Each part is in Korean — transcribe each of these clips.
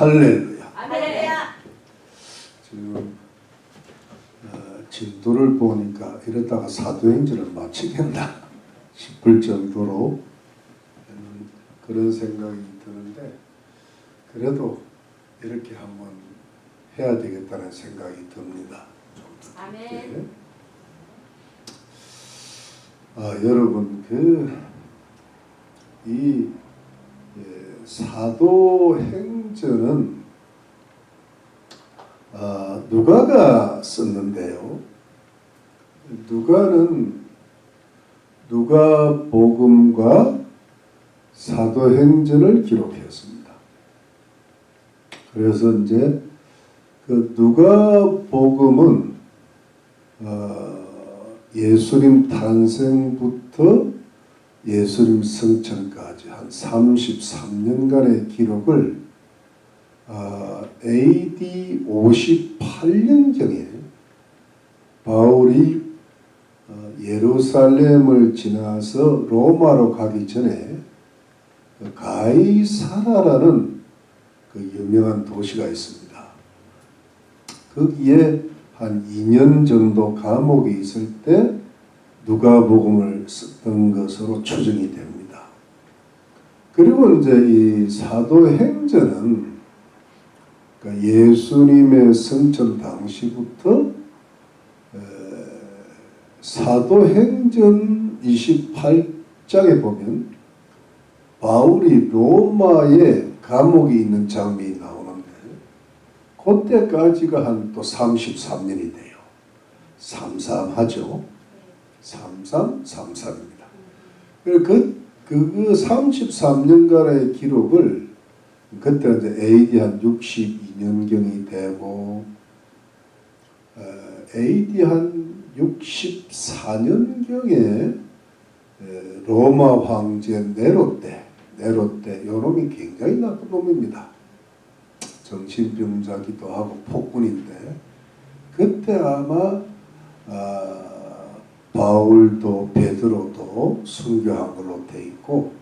할렐루야. 할렐루야. 지금 진도를 보니까 이러다가 사도행전을 마치겠나 싶을 정도로 그런 생각이 드는데, 그래도 이렇게 한번 해야 되겠다는 생각이 듭니다. 아멘. 여러분 이 사도행전은 누가가 썼는데요. 누가는 누가복음과 사도행전을 기록했습니다. 그래서 이제 그 누가복음은 예수님 탄생부터 예수님 승천까지 한 33년간의 기록을 AD 58년경에 바울이 예루살렘을 지나서 로마로 가기 전에 가이사라라는 그 유명한 도시가 있습니다. 거기에 한 2년 정도 감옥에 있을 때 누가복음을 썼던 것으로 추정이 됩니다. 그리고 이제 이 사도행전은 그러니까 예수님의 승천 당시부터 사도행전 28장에 보면 바울이 로마에 감옥에 있는 장면이 나오는데, 그때까지가 한 또 33년이 돼요. 삼삼하죠. 3333입니다. 그 33년간의 기록을 그때 이제 AD 한 62년경이 되고, AD 한 64년경에 로마 황제 네로 때 요놈이 굉장히 나쁜 놈입니다. 정신병자기도 하고 폭군인데, 그때 아마 바울도 베드로도 순교한 걸로 돼 있고,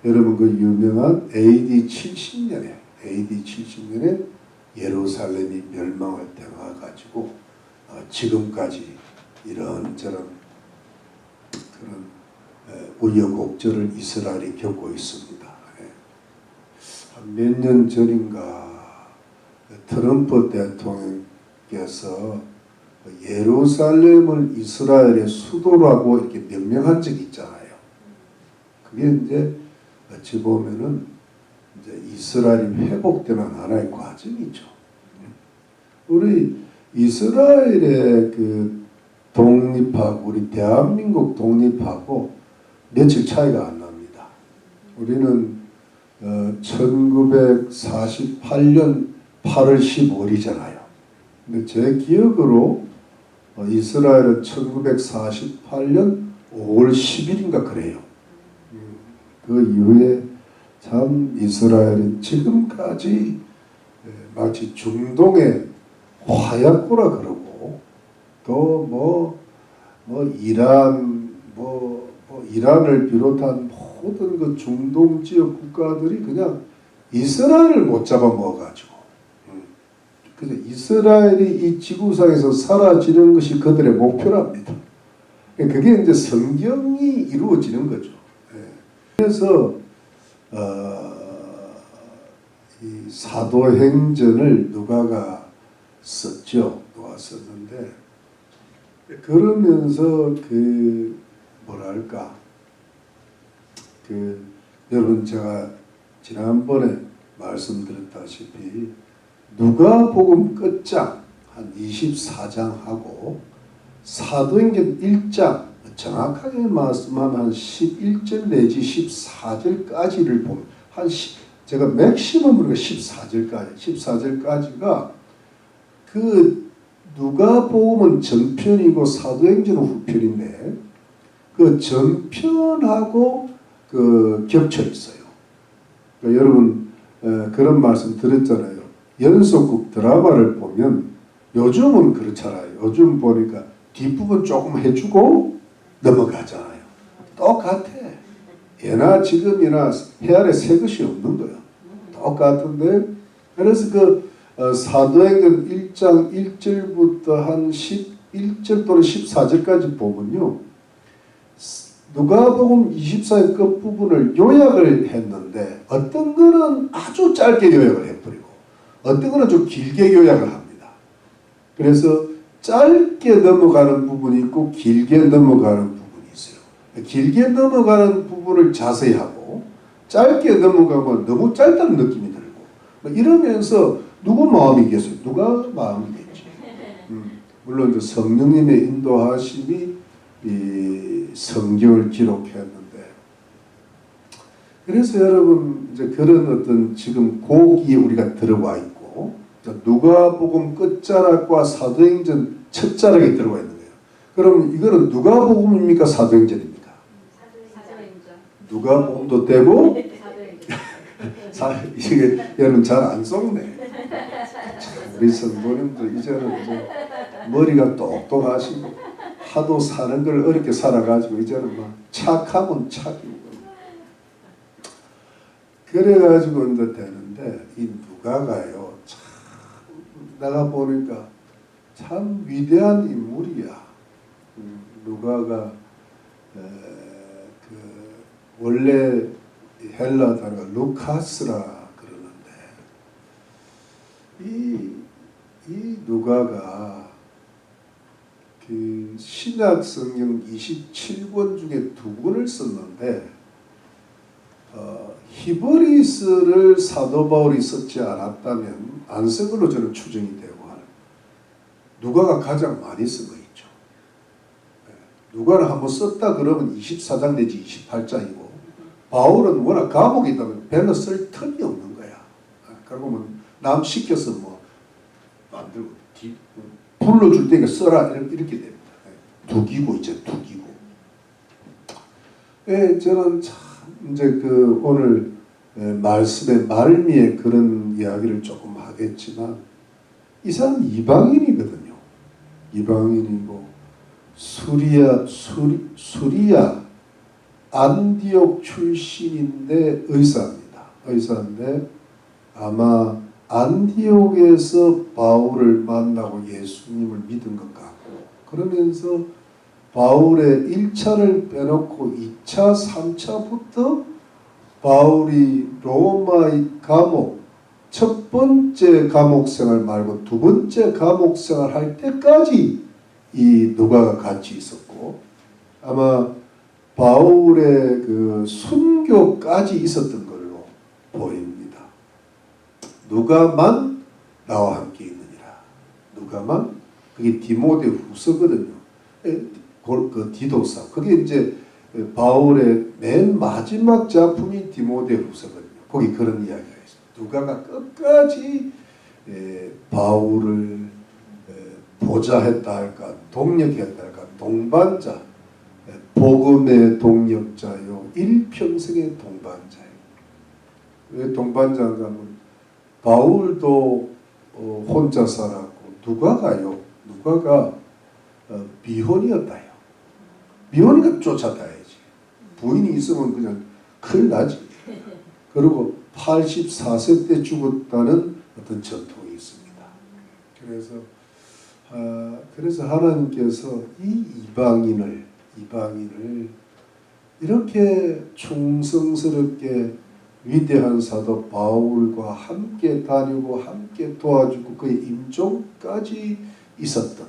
여러분 그 유명한 AD 70년에 예루살렘이 멸망을 당해가지고 지금까지 이런저런 그런 우여곡절을 이스라엘이 겪고 있습니다. 한 몇 년 전인가 트럼프 대통령께서 예루살렘을 이스라엘의 수도라고 이렇게 명명한 적이 있잖아요. 그게 이제 어찌 보면은 이제 이스라엘이 회복되는 하나의 과정이죠. 우리 이스라엘의 그 독립하고 우리 대한민국 독립하고 며칠 차이가 안 납니다. 우리는 1948년 8월 15일이잖아요. 근데 제 기억으로 이스라엘은 1948년 5월 10일인가 그래요. 그 이후에 참 이스라엘은 지금까지 마치 중동의 화약고라 그러고, 또 이란을 비롯한 모든 그 중동 지역 국가들이 그냥 이스라엘을 못 잡아먹어가지고, 그래서 이스라엘이 이 지구상에서 사라지는 것이 그들의 목표랍니다. 그게 이제 성경이 이루어지는 거죠. 그래서 이 사도행전을 누가가 썼죠. 누가 썼는데, 그러면서 여러분 제가 지난번에 말씀드렸다시피 누가복음 끝장 한 24장하고 사도행전 1장 정확하게 말씀하면 한 11절 내지 14절까지를 보면 제가 맥시멈으로 14절까지가 그 누가복음은 전편이고 사도행전은 후편인데, 그 전편하고 겹쳐 있어요. 그러니까 여러분 그런 말씀 드렸잖아요. 연속극 드라마를 보면 요즘은 그렇잖아요. 요즘 보니까 뒷부분 조금 해주고 넘어가잖아요. 똑같아. 예나 지금이나 해 아래 새 것이 없는 거예요. 똑같은데 그래서 사도행전 1장 1절부터 한 11절 또는 14절까지 보면요. 누가복음 24의 끝부분을 요약을 했는데 어떤 거는 아주 짧게 요약을 해버리고 어떤 거는 좀 길게 요약을 합니다. 그래서 짧게 넘어가는 부분이 있고 길게 넘어가는 부분이 있어요. 길게 넘어가는 부분을 자세히 하고 짧게 넘어가면 너무 짧다는 느낌이 들고 이러면서 누구 마음이겠어요? 누가 마음이겠죠. 물론 이제 성령님의 인도하심이 이 성경을 기록했는데 그래서 여러분 이제 그런 어떤 지금 고기에 우리가 들어와 있고 누가복음 끝자락과 사도행전 첫자락에 들어와 있는 거예요. 그럼 이거는 누가복음입니까? 사도행전입니까? 사도행전. 누가복음도 되고 사도행전. 이게 여러분 잘 안 속네. 우리 성도님들 이제는 이제 머리가 똑똑하시고 하도 사는 걸 어렵게 살아가지고 이제는 막 착하면 착이고 그래가지고 이제 되는데 이 누가가요 참 내가 보니까 참 위대한 인물이야. 누가가 원래 헬라 단어가 루카스라 그러는데 이 누가가 그 신약 성경 27권 중에 2권을 썼는데 히브리서를 사도 바울이 썼지 않았다면 안 쓴 걸로 저는 추정이 되고 누가가 가장 많이 쓴 거 있죠. 누가를 한번 썼다 그러면 24장 내지 28장이고 바울은 워낙 감옥에 있다면 별로 쓸 틈이 없는 거야. 그러면 남 시켜서 뭐 만들고 불러줄 테니까 써라 이렇게 됩니다. 두기고 이제 두기고. 저는 참 이제 오늘 말씀의 말미에 그런 이야기를 조금 하겠지만 이 사람 이방인이거든요. 이방인이고 수리아 안디옥 출신인데 의사입니다. 의사인데 아마 안디옥에서 바울을 만나고 예수님을 믿은 것 같고 그러면서 바울의 1차를 빼놓고 2차, 3차부터 바울이 로마의 감옥 첫 번째 감옥 생활 말고 두 번째 감옥 생활 할 때까지 이 누가가 같이 있었고 아마 바울의 순교까지 있었던 걸로 보입니다. 누가만 나와 함께 있느니라. 누가만 그게 디모데 후서거든요. 디도서 그게 이제 바울의 맨 마지막 작품이 디모데 후서거든요. 거기 그런 이야기가 있어요. 누가가 끝까지 바울을 보좌했다 할까 동력했다 할까 동반자 복음의 동력자요 일평생의 동반자예요. 왜 동반자인가 하면 바울도 혼자 살았고 누가가 미혼이었다요. 미혼이가 쫓아다야지. 부인이 있으면 그냥 큰일 나지. 그리고 84세 때 죽었다는 어떤 전통이 있습니다. 그래서 하나님께서 이 이방인을 이렇게 충성스럽게 위대한 사도 바울과 함께 다니고 함께 도와주고 그의 임종까지 있었던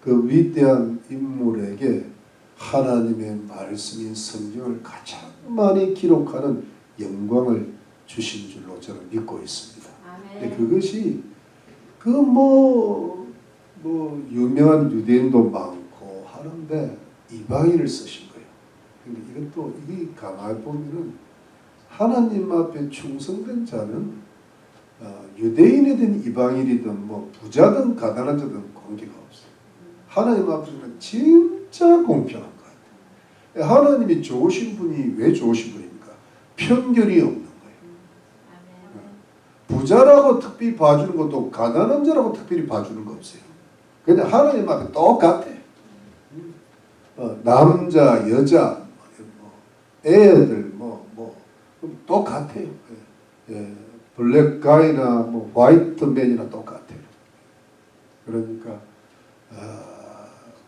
그 위대한 인물에게 하나님의 말씀인 성경을 가장 많이 기록하는 영광을 주신 줄로 저는 믿고 있습니다. 근데 그것이 유명한 유대인도 많고 하는데 이방인을 쓰신 거예요. 근데 이것도 이게 가만히 보면은 하나님 앞에 충성된 자는 유대인이든 이방인이든 뭐 부자든 가난한 자든 관계가 없어요. 하나님 앞에서는 진짜 공평한 것 같아요. 하나님이 좋으신 분이 왜 좋으신 분입니까? 편견이 없는 거예요. 부자라고 특별히 봐주는 것도 가난한 자라고 특별히 봐주는 거 없어요. 근데 하나님 앞에 똑같아. 남자, 여자, 애들 똑같아요. 블랙 가이나 뭐 화이트 맨이나 똑같아요. 그러니까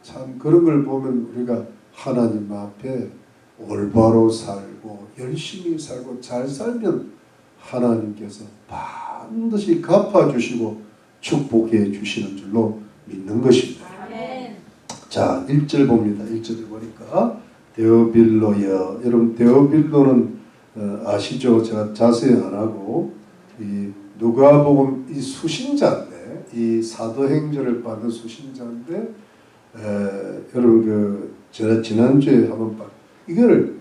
참 그런 걸 보면 우리가 하나님 앞에 올바로 살고 열심히 살고 잘 살면 하나님께서 반드시 갚아주시고 축복해 주시는 줄로 믿는 것입니다. 아멘. 자, 1절 봅니다. 1절을 보니까 데오빌로여. 여러분 데오빌로는 아시죠? 제가 자세히 안 하고 이 누가복음 이 수신자인데 이 사도행전을 받은 수신자인데 여러분 제가 지난주에 한번 이거를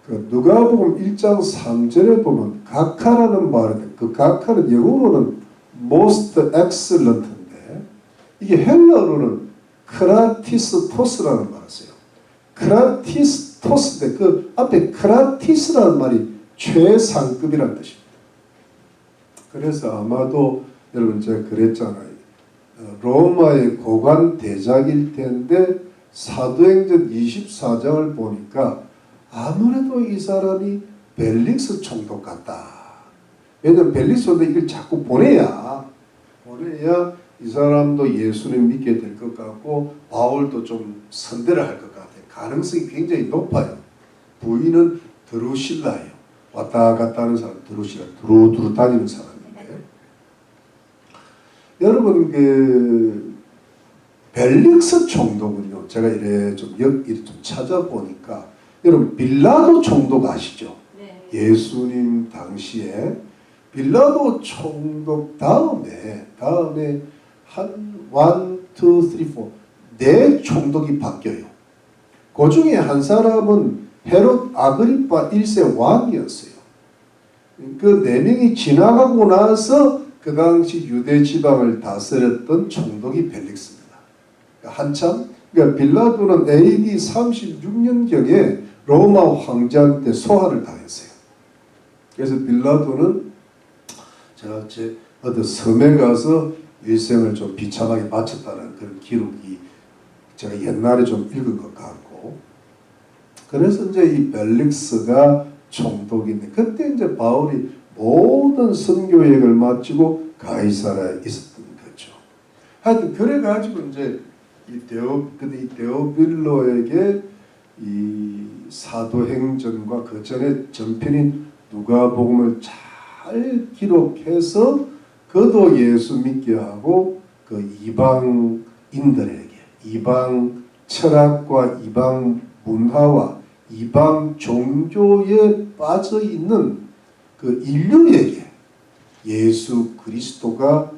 누가복음 1장 3절에 보면 각하라는 말인데 그 각하는 영어로는 most excellent인데 이게 헬라어로는 크라티스토스라는 말을 써요. 크라티스토스인데 그 앞에 크라티스라는 말이 최상급이라는 뜻입니다. 그래서 아마도 여러분 제가 그랬잖아요. 로마의 고관 대작일 텐데 사도행전 24장을 보니까 아무래도 이 사람이 벨릭스 총독 같다. 왜냐면 벨릭스인데 이걸 자꾸 보내야 이 사람도 예수님 믿게 될 것 같고 바울도 좀 선대를 할 것 같아요. 가능성이 굉장히 높아요. 부인은 드루실라예요. 왔다 갔다 하는 사람 드루실라. 두루두루 다니는 사람인데 여러분 벨릭스 총독은요. 제가 이래 좀 찾아보니까 여러분 빌라도 총독 아시죠? 네. 예수님 당시에 빌라도 총독 다음에 한 1, 2, 3, 4 네 총독이 바뀌어요. 그 중에 한 사람은 헤롯 아그리파 1세 왕이었어요. 그 네 명이 지나가고 나서 그 당시 유대 지방을 다스렸던 총독이 벨릭스입니다. 한참 그러니까 빌라도는 AD 36년경에 로마 황제한테 소환을 당했어요. 그래서 빌라도는 제가 제 어떤 섬에 가서 일생을 좀 비참하게 마쳤다는 그런 기록이 제가 옛날에 좀 읽은 것 같고 그래서 이제 이 벨릭스가 총독인데 그때 이제 바울이 모든 선교 여행을 마치고 가이사라에 있었던 거죠. 하여튼 그래가지고 이제 근데 이 데오빌로에게 이 사도행전과 그 전에 전편인 누가복음을 잘 기록해서 그도 예수 믿게 하고 그 이방인들에게 이방 철학과 이방 문화와 이방 종교에 빠져 있는 그 인류에게 예수 그리스도가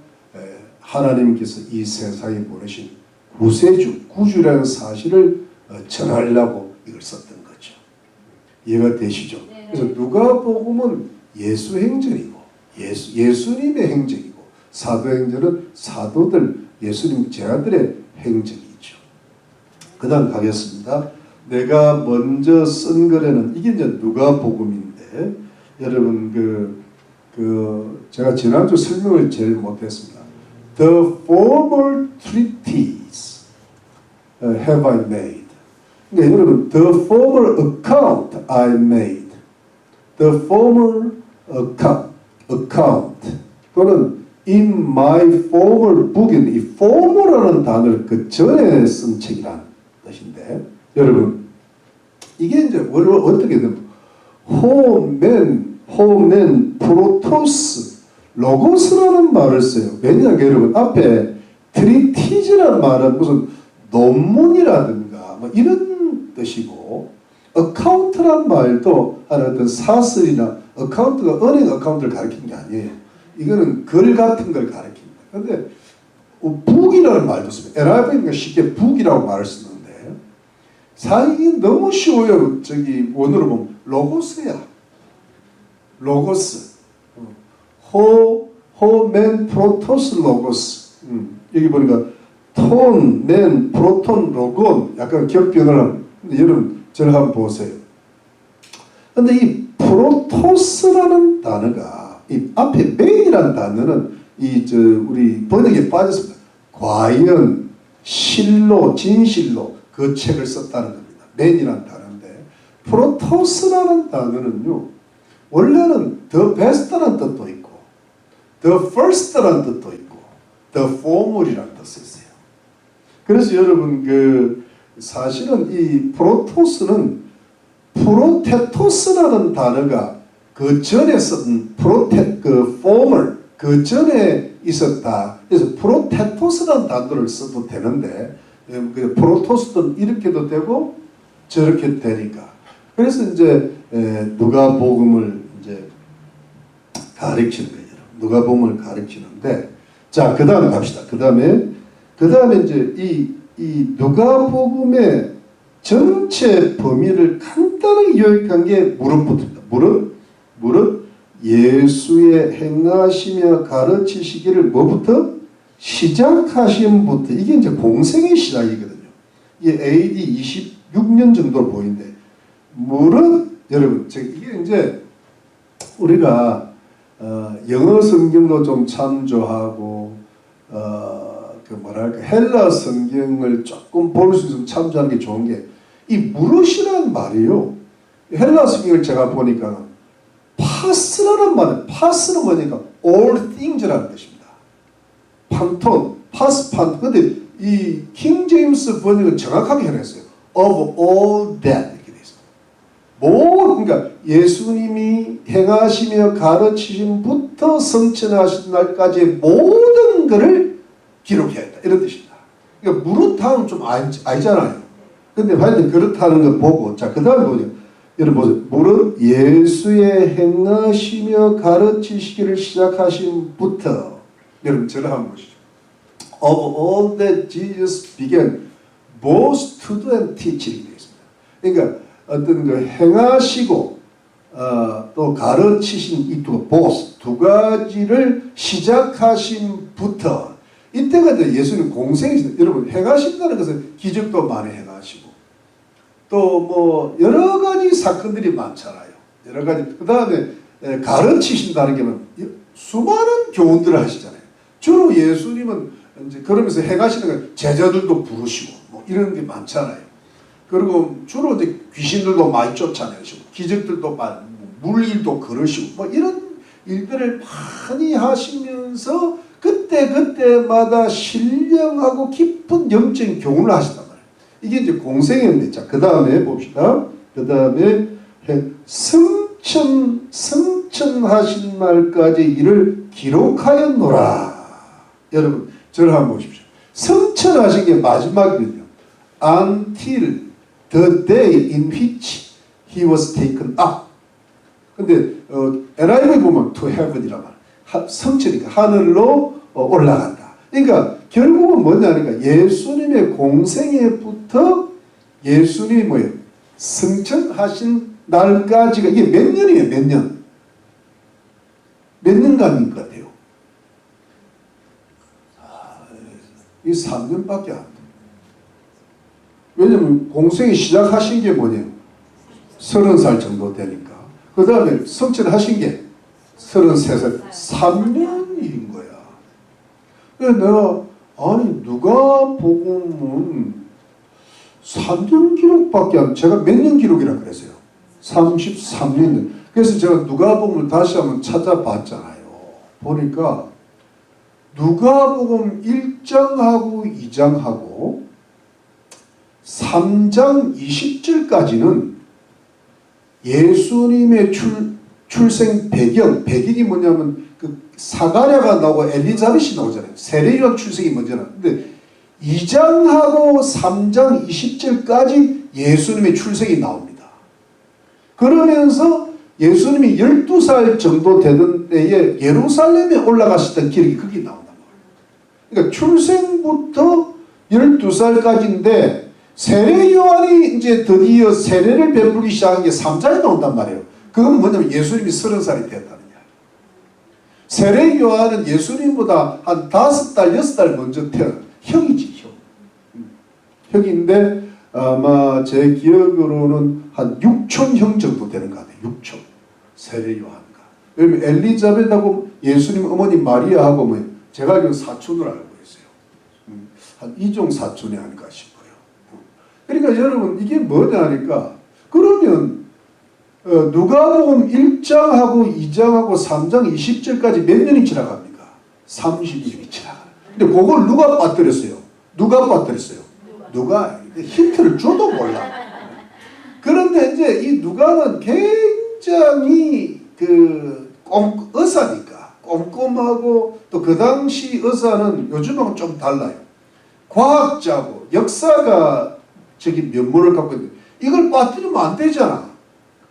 하나님께서 이 세상에 보내신 구세주, 구주라는 사실을 전하려고 이걸 썼던 거죠. 이해가 되시죠? 네. 그래서 누가복음은 예수 행전이고 예수님의 행적이고 사도행전은 사도들 예수님 제자들의 행적이죠. 그 다음 가겠습니다. 내가 먼저 쓴 글에는 이게 이제 누가복음인데 여러분 제가 지난주 설명을 제일 못했습니다. The former treatise have I made. 그러니까 여러분 the former account I made. The former account 또는 in my former book인 이 former라는 단어를 그 전에 쓴 책이라는 뜻인데 여러분 이게 이제 어떻게 되면 호멘 프로토스 로고스라는 말을 써요. 왜냐하면 여러분 앞에 트리티즈라는 말은 무슨 논문이라든가 뭐 이런 뜻이고 어카운트란 말도 어떤 사설이나 어카운트가 은행 어카운트를 가리키는 게 아니에요. 이거는 글 같은 걸 가리킵니다. 그런데 북이라는 말도 씁니다. 에라이브니까 쉽게 북이라고 말을 쓰는데 사실 너무 쉬워요. 저기 원어로 보면 로고스야. 로고스. 호멘 프로토스 로고스. 여기 보니까 톤, 맨, 프로톤, 로곤 약간 격변을 하는. 근데 여러분 저를 한번 보세요. 근데 이 프로토스라는 단어가 이 앞에 맨이라는 단어는 우리 번역에 빠졌습니다. 과연 실로 진실로 그 책을 썼다는 겁니다. 맨이라는 단어인데 프로토스라는 단어는요 원래는 더 베스트라는 뜻도 있고 the first라는 뜻도 있고 the former이라는 뜻이 있어요. 그래서 여러분 사실은 이 프로토스는 프로테토스라는 단어가 그 전에 쓴 former 그 전에 있었다. 그래서 프로테토스라는 단어를 써도 되는데 프로토스도 이렇게도 되고 저렇게 되니까. 그래서 이제 누가복음을 이제 가르치는 거예요. 누가복음을 가르치는데 자 그다음 갑시다. 그다음에 이제 이 누가복음의 전체 범위를 간단하게 요약한 게 무릇부터입니다. 무릇 예수의 행하시며 가르치시기를 뭐부터? 시작하심부터. 이게 이제 공생의 시작이거든요. 이게 AD 26년 정도 보이는데 무릇 여러분 이게 이제 우리가 영어 성경도 좀 참조하고 헬라 성경을 조금 볼 수 있으면 참조하는 게 좋은 게 이 무릇이라는 말이요. 헬라 성경을 제가 보니까 파스라는 말은 파스는 뭐니까 all things라는 뜻입니다. 판톤, 파스 판톤. 근데 이 킹 제임스 번역은 정확하게 해냈어요. of all that 이렇게 돼 있어요. 그러니까 예수님이 행하시며 가르치심부터 성천하신 날까지의 모든 것을 기록해야 했다. 이런 뜻입니다. 그러니까 무릇하면 좀 알잖아요. 근데 하여튼 그렇다는 거 보고 자 그 다음에 뭐죠? 여러분 보세요. 무릇 예수의 행하시며 가르치시기를 시작하심부터 여러분 저를 한번 보시죠. Of all that Jesus began both to do and teach 이렇게 되어 있습니다. 그러니까 어떤 그 행하시고 또 가르치신 이 두 가지를 시작하심부터 이때가 이제 예수님 공생이시다. 여러분 행하신다는 것은 기적도 많이 행하시고 또 뭐 여러 가지 사건들이 많잖아요. 여러 가지 그 다음에 가르치신다는 게 수많은 교훈들을 하시잖아요. 주로 예수님은 이제 그러면서 행하시는 건 제자들도 부르시고 뭐 이런 게 많잖아요. 그리고 주로 이제 귀신들도 많이 쫓아내시고 기적들도 많이 물일도 걸으시고 뭐 이런 일들을 많이 하시면서 그때마다 신령하고 깊은 영적인 교훈을 하시단 말이에요. 이게 이제 공생애인데 자 그 다음에 봅시다. 그 다음에 성천하신 날까지 이를 기록하였노라. 여러분 저를 한번 보십시오. 성천하신 게 마지막이거든요. Until the day in which he was taken up. 근데 NIV 보면 to heaven이란 말. 성천이니까 하늘로 올라간다. 그러니까 결국은 뭐냐니까 예수님의 공생애부터 예수님이 뭐예요? 성천하신 날까지가 이게 몇 년이에요? 몇 년? 몇 년간인 것 같아요? 이 3년밖에 안 돼요. 왜냐면 공생이 시작하신 게 뭐냐요? 30살 정도 되니까. 그 다음에 성천하신 게 33살. 3년인 거야. 그래서 내가 아니 누가복음은 3년 기록밖에 안 제가 몇 년 기록이라 그랬어요? 33년. 그래서 제가 누가복음을 다시 한번 찾아봤잖아요. 보니까 누가복음 1장하고 2장하고 3장 20절까지는 예수님의 출생 배경이 뭐냐면 그 사가랴가 나오고 엘리자벳이 나오잖아요. 세례요한 출생이 먼저는. 근데 2장하고 3장 20절까지 예수님의 출생이 나옵니다. 그러면서 예수님이 12살 정도 되던 때에 예루살렘에 올라가시던 기록이 거기 나온단 말이에요. 그러니까 출생부터 12살까지인데 세례 요한이 이제 드디어 세례를 베풀기 시작한 게 3장에 나온단 말이에요. 그건 뭐냐면 예수님이 30살이 되었다는 이야기. 세례 요한은 예수님보다 한 5달, 6달 먼저 태어난 형이지, 형. 형인데 아마 제 기억으로는 한 6촌형 정도 되는 것 같아요. 6촌. 세례 요한과. 왜냐면 엘리자벳하고 예수님 어머니 마리아하고 뭐 제가 알기로는 사촌으로 알고 있어요. 한 이종 사촌이 아닐까 싶어요. 그러니까 여러분 이게 뭐냐 하니까 그러면 누가복음 1장하고 2장하고 3장 20절까지 몇 년이 지나갑니까? 30일이 지나가는. 근데 그걸 누가 빠뜨렸어요? 누가 힌트를 줘도 몰라. 그런데 이제 이 누가는 굉장히 의사니까 꼼꼼하고 또 그 당시 의사는 요즘하고 좀 달라요. 과학자고 역사가 저기 면모를 갖고 있는데 이걸 빠뜨리면 안 되잖아.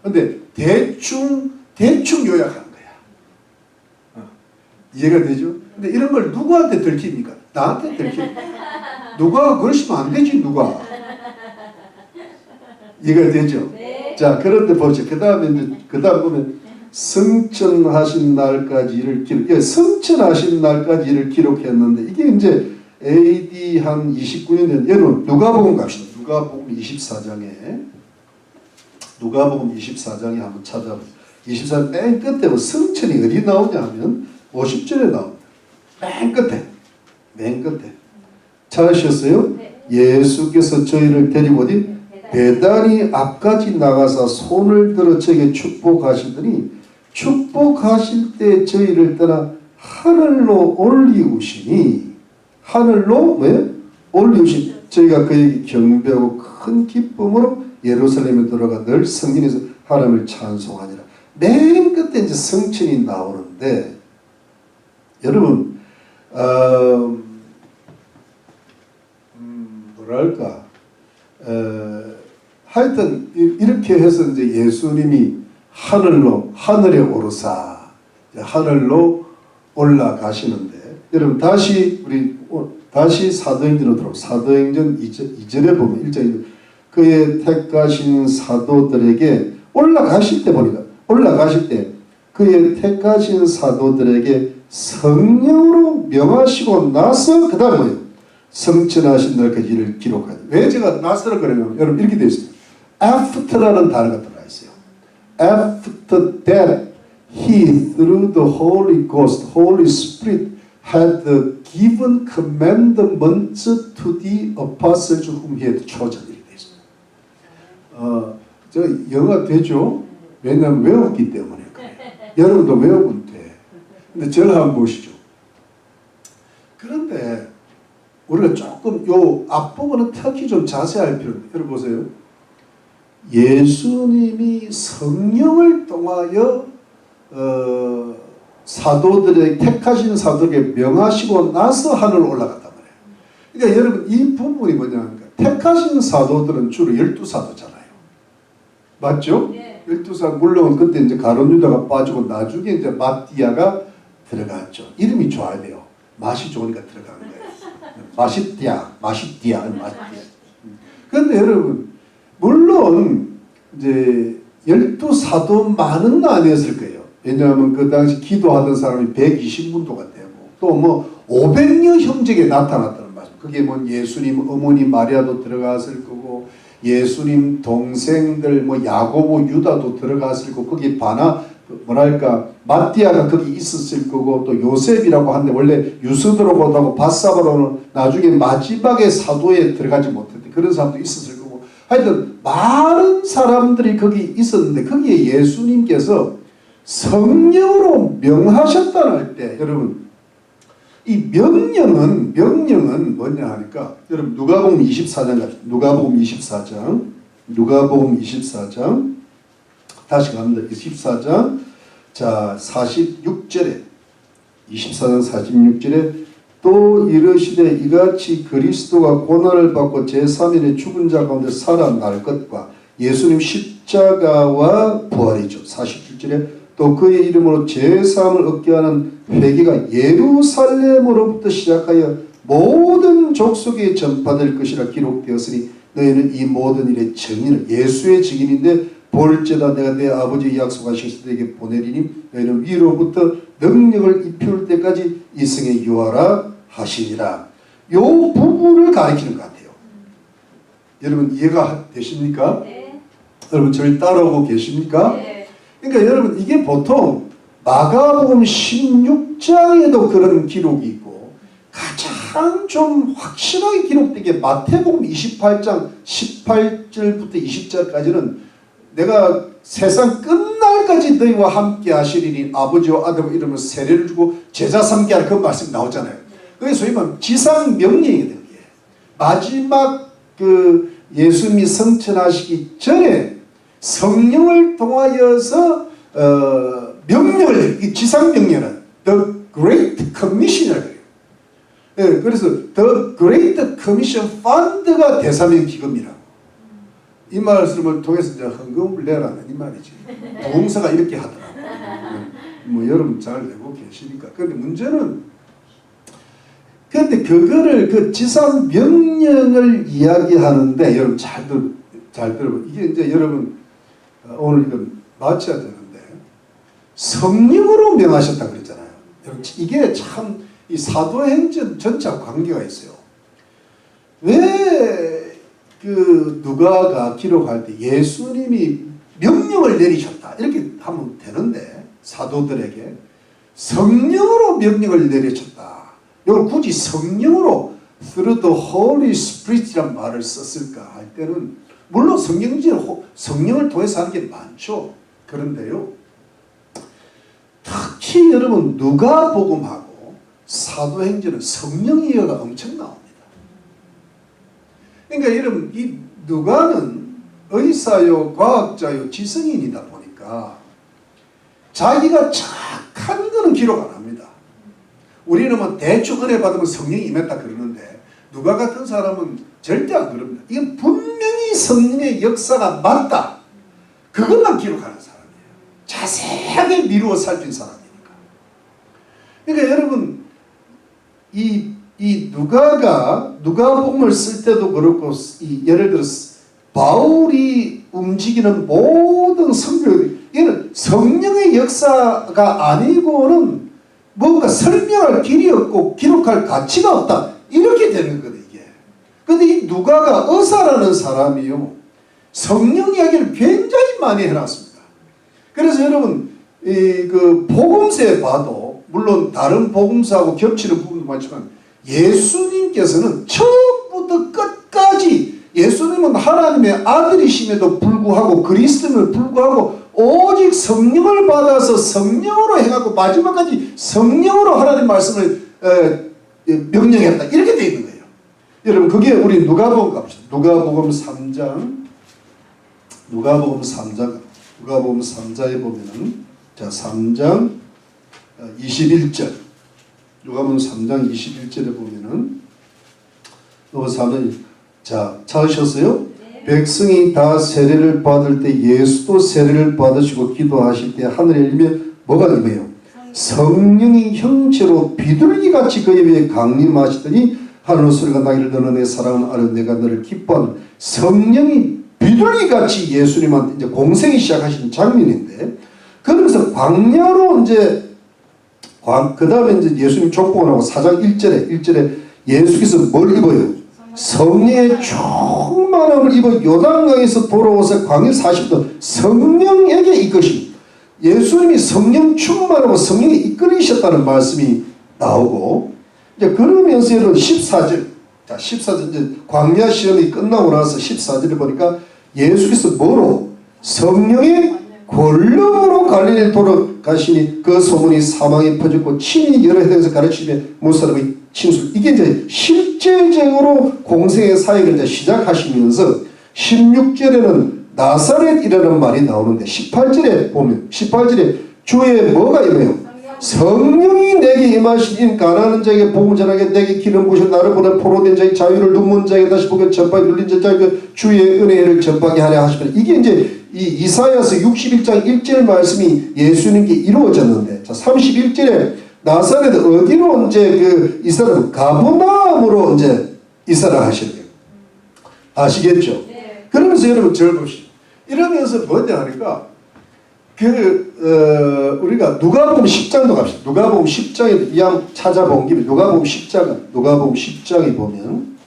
근데 대충 요약하는 거야. 이해가 되죠? 근데 이런 걸 누구한테 들킵니까? 나한테 들킵니까? 누가 그러시면 안 되지, 누가. 이해가 되죠? 네. 자, 그런데 보죠. 그 다음 보면 승천하신 날까지 이를 기록. 승천하신 날까지 이를 기록했는데 이게 이제 AD 한 29년 전. 여러분 누가복음 갑시다. 누가복음 24장에 한번 찾아보세요. 24장 맨 끝에 뭐 승천이 어디 나오냐 하면 50절에 나옵니다. 맨 끝에. 찾으셨어요? 네. 예수께서 저희를 데리고 어디? 배단이 앞까지 나가서 손을 들어 저에게 축복하시더니 축복하실 때 저희를 떠나 하늘로 올리우시니 저희가 그에게 경배하고 큰 기쁨으로 예루살렘에 돌아가 늘 성전에서 하나님을 찬송하니라. 맨 끝에 이제 성천이 나오는데 여러분 뭐랄까 하여튼 이렇게 해서 이제 예수님이 하늘에 오르사 하늘로 올라가시는데 여러분 다시 사도행전으로 들어오고 사도행전 2절에 보면 1장에 그의 택하신 사도들에게 올라가실 때 그의 택하신 사도들에게 성령으로 명하시고 나서 그 다음 뭐예요? 성천하신 날까지 이를 기록하니. 왜 제가 나서를 그러냐면 여러분 이렇게 되어 있습니다. after라는 단어가 들어가 있어요. After that he through the Holy Ghost, Holy Spirit had given commandments to the apostles whom he had chosen. 이렇게 되어 있습니다. 저 영어 되죠? 왜냐하면 외웠기 때문에 그래요. 여러분도 외우면 돼. 근데 저를 한번 보시죠. 그런데 우리가 조금 요 앞부분은 특히 좀 자세할 필요합니다. 여러분 보세요. 예수님이 성령을 통하여 택하신 사도에게 명하시고 나서 하늘로 올라갔단 말이에요. 그러니까 여러분 이 부분이 뭐냐니까 택하신 사도들은 주로 12사도잖아요. 맞죠? 네. 12사도 물론 그때 이제 가룟 유다가 빠지고 나중에 이제 마띠아가 들어갔죠. 이름이 좋아야 돼요. 맛이 좋으니까 들어간 거예요. 마시띠아. 그런데 여러분 물론 이제 12사도만은 아니었을 거예요. 왜냐하면 그 당시 기도하던 사람이 120문도가 되고 또 뭐 500여 형제가 나타났다는 말씀. 그게 뭐 예수님 어머니 마리아도 들어갔을 거고 예수님 동생들 뭐 야고보 유다도 들어갔을 거고 거기 마띠아가 거기 있었을 거고 또 요셉이라고 하는데 원래 유스드로고도 하고 바사바로는 나중에 마지막에 사도에 들어가지 못했대. 그런 사람도 있었을 거고 하여튼 많은 사람들이 거기 있었는데 거기에 예수님께서 성령으로 명하셨다는 할 때 여러분 이 명령은 뭐냐 하니까 여러분 누가복음 24장 갑시다. 누가복음 24장 다시 갑니다. 24장 자 46절에 24장 46절에 또 이르시되 이같이 그리스도가 고난을 받고 제3일에 죽은 자 가운데 살아날 것과 예수님 십자가와 부활이죠. 47절에 또 그의 이름으로 제3을 얻게 하는 회개가 예루살렘으로부터 시작하여 모든 족속에 전파될 것이라 기록되었으니 너희는 이 모든 일의 증인을 예수의 증인인데 볼지어다 내가 내 아버지 약속하신 때에게 보내리니 너희는 위로부터 능력을 입힐 때까지 이승에 유하라 하시니라. 요 부분을 가리키는 것 같아요. 여러분 이해가 되십니까? 네. 여러분 저를 따라오고 계십니까? 네. 그러니까 여러분 이게 보통 마가복음 16장에도 그런 기록이 있고 가장 좀 확실하게 기록된 게 마태복음 28장 18절부터 20절까지는 내가 세상 끝날 마지막까지 너희와 함께 하시리니 아버지와 아들과 이름으로 세례를 주고 제자 삼게 하라 그 말씀 나오잖아요. 그게 소위 말하면 지상 명령이거든요. 마지막 그 예수님이 성천하시기 전에 성령을 통하여서 명령을 이 지상 명령은 The Great Commission을 그래요. 예, 그래서 The Great Commission Fund가 대사명 기금이라고. 이 말씀을 통해서 이제 헌금을 내라는 이 말이지. 부흥사가 이렇게 하더라고요. 뭐 여러분 잘 알고 계시니까. 그런데 문제는 그런데 그거를 그 지상 명령을 이야기하는데 여러분 잘 들어봐. 이게 이제 여러분 오늘 이거 마쳐야 되는데 성령으로 명하셨다 그랬잖아요. 여러분 이게 참 이 사도행전 전체와 관계가 있어요. 왜 그 누가가 기록할 때 예수님이 명령을 내리셨다 이렇게 하면 되는데 사도들에게 성령으로 명령을 내리셨다. 이걸 굳이 성령으로 through the Holy Spirit이란 말을 썼을까 할 때는 물론 성령을 통해서 하는 게 많죠. 그런데요. 특히 여러분 누가복음하고 사도행전은 성령 이어가 엄청 나옵니다. 그러니까 여러분 이 누가는 의사요 과학자요 지성인이다 보니까 자기가 착한 거는 기록 안 합니다. 우리는 뭐 대충 은혜 받으면 성령이 임했다 그러는데 누가 같은 사람은 절대 안 그럽니다. 이건 분명히 성령의 역사가 맞다. 그것만 기록하는 사람이에요. 자세하게 미루어 살핀 사람이니까. 그러니까 여러분 이 누가복음을 쓸 때도 그렇고 예를 들어서 바울이 움직이는 모든 성경이 이는 성령의 역사가 아니고는 뭔가 설명할 길이 없고 기록할 가치가 없다. 이렇게 되는 거거든요, 이게. 근데 이 누가가 의사라는 사람이요. 성령 이야기를 굉장히 많이 해놨습니다. 그래서 여러분, 그 복음서에 봐도, 물론 다른 복음서하고 겹치는 부분도 많지만, 예수님께서는 처음부터 끝까지 예수님은 하나님의 아들이심에도 불구하고 그리스도임에도 불구하고 오직 성령을 받아서 성령으로 행하고 마지막까지 성령으로 하나님 말씀을 명령했다. 이렇게 되어 있는 거예요. 여러분 그게 우리 누가복음 갑시다. 누가복음 3장에 보면은 자 3장 21절 누가복음 3장 21절에 보면은 자 찾으셨어요? 백성이 다 세례를 받을 때 예수도 세례를 받으시고 기도하실 때 하늘에 열리면 뭐가 임해요? 성령이 형체로 비둘기같이 그의 위에 강림하시더니 하늘 소리가 나기를 너는 내 사랑하는 아들 내가 너를 기뻐하는 성령이 비둘기같이 예수님한테 이제 공생이 시작하신 장면인데 그러면서 광야로 이제 그 다음에 이제 예수님 족보가 나오고 4장 1절에 예수께서 뭘 입어요? 성령의 충만함을 입어 요단강에서 돌아오서 광야 40도 성령에게 이끄시 예수님이 성령 충만하고 성령에 이끌리셨다는 말씀이 나오고 이제 그러면서 여러분 14절 자 14절 이제 광야 시험이 끝나고 나서 14절에 보니까 예수께서 뭐로 성령의 권능으로 갈릴리를 돌아가시니 그 소문이 사방에 퍼졌고 친히 여러 해당에서 가르치시며 무사람의 침술 이게 이제 실제적으로 공생의 사역을 이제 시작하시면서 16절에는 나사렛이라는 말이 나오는데 18절에 보면 18절에 주의 뭐가 임해요? 성령이 내게 임하시니 가난한 자에게 복음 전하게 내게 기름 부으셔 나를 보내 포로된 자의 자유를 눈먼 자에게 다시 보게 전파에 눌린 자에게 주의 은혜를 전파하게 하려 하시면 이게 이제 이 이사야서 61장 1절 말씀이 예수님께 이루어졌는데 자 31절에 나사렛 어디로 이제 그 이스라엘 가버나움으로 이제 이사를 하시는 거예요. 아시겠죠? 네. 그러면서 여러분 저를 보시죠. 이러면서 뭐냐 하니까 우리가 누가복음 10장도 갑시다. 누가복음 10장에 이왕 찾아본 김에 누가복음 10장에 보면